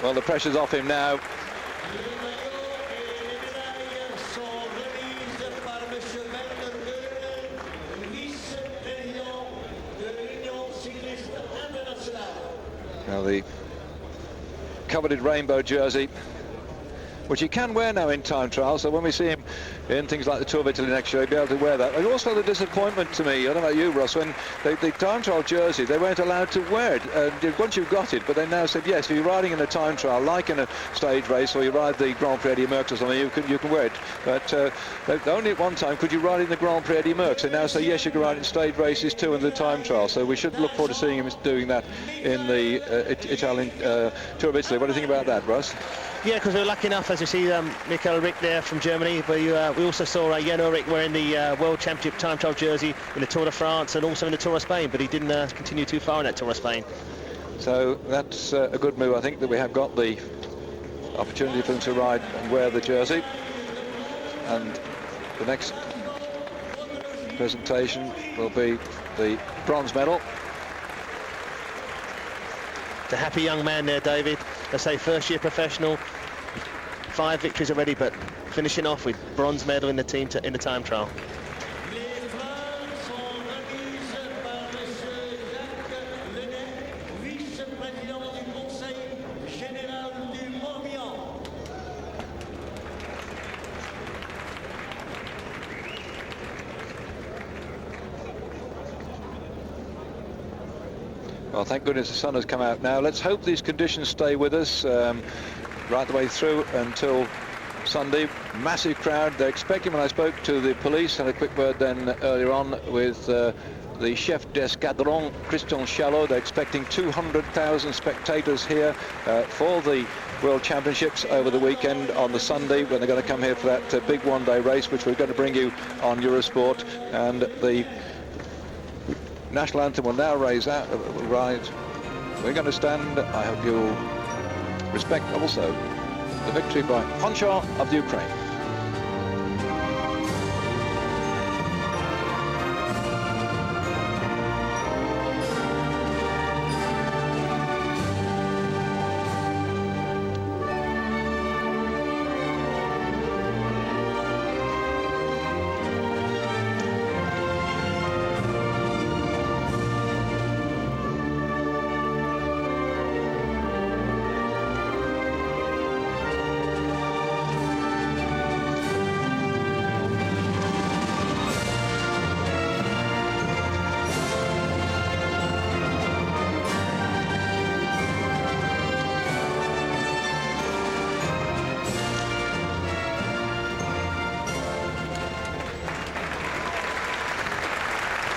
Well, the pressure's off him now. Now the coveted rainbow jersey, which he can wear now in time trials, so when we see him in things like the Tour of Italy next year, he'll be able to wear that. And also the disappointment to me, I don't know about you, Ross, when the time trial jersey, they weren't allowed to wear it once you've got it, but they now said, yes, if you're riding in a time trial, like in a stage race, or you ride the Grand Prix Eddie Merckx or something, you can wear it. But only at one time could you ride in the Grand Prix Eddie Merckx. They now say, yes, you can ride in stage races too in the time trial. So we should look forward to seeing him doing that in the Italian Tour of Italy. What do you think about that, Russ? Yeah, because we were lucky enough, as you see, Michael Rick there from Germany, but we also saw Jan Ulrich wearing the World Championship time trial jersey in the Tour de France and also in the Tour of Spain, but he didn't continue too far in that Tour of Spain. So that's a good move. I think that we have got the opportunity for them to ride and wear the jersey. And the next presentation will be the bronze medal. The happy young man there, David. Let's say first-year professional, 5 victories already, but finishing off with bronze medal in the team in the time trial. Well, thank goodness the sun has come out now. Let's hope these conditions stay with us right the way through until Sunday. Massive crowd. They're expecting, when I spoke to the police, had a quick word then earlier on with the chef d'escadron, Christian Chalot. They're expecting 200,000 spectators here for the World Championships over the weekend on the Sunday, when they're going to come here for that big one-day race, which we're going to bring you on Eurosport. And the national anthem will now rise. We're going to stand. I hope you'll respect also the victory by Honchar of the Ukraine.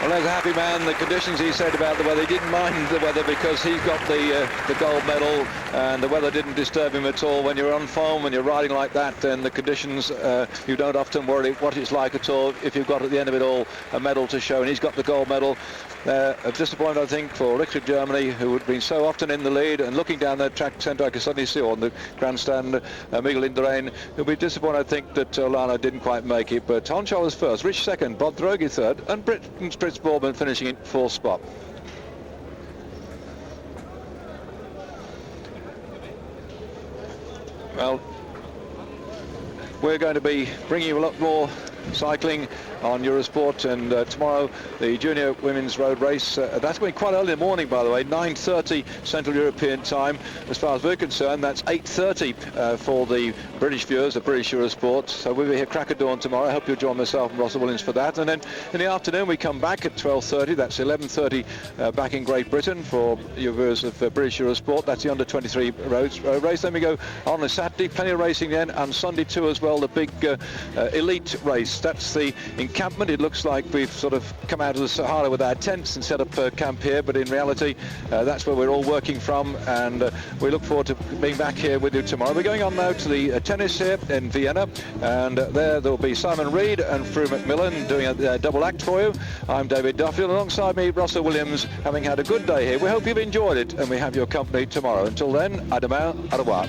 Well, there's a happy man. The conditions, he said about the weather, he didn't mind the weather because he's got the gold medal, and the weather didn't disturb him at all. When you're on foam, when you're riding like that, and the conditions, you don't often worry what it's like at all if you've got at the end of it all a medal to show, and he's got the gold medal. A disappointment, I think, for Richter Germany, who had been so often in the lead, and looking down the track centre, I could suddenly see on the grandstand Miguel Indurain. He'll be disappointed, I think, that Lana didn't quite make it, but Honchar was first, Rich second, Bob Drogi third, and Britain's Fritz Bourman finishing in fourth spot. Well, we're going to be bringing you a lot more cycling on Eurosport, and tomorrow the junior women's road race, that's going to be quite early in the morning, by the way, 9:30 Central European time. As far as we're concerned, that's 8:30 for the British viewers of British Eurosport. So we'll be here crack of dawn tomorrow. I hope you'll join myself and Russell Williams for that. And then in the afternoon we come back at 12:30. That's 11:30 back in Great Britain for your viewers of British Eurosport. That's the under-23 road race. Then we go on a Saturday, plenty of racing then, and Sunday too as well, the big elite race. That's the encampment. It looks like we've sort of come out of the Sahara with our tents and set up camp here, but in reality that's where we're all working from, and we look forward to being back here with you tomorrow. We're going on now to the tennis here in Vienna, and there'll be Simon Reed and Fru McMillan doing a double act for you. I'm David Duffield, alongside me Russell Williams, having had a good day here. We hope you've enjoyed it, and we have your company tomorrow. Until then, à demain, au revoir.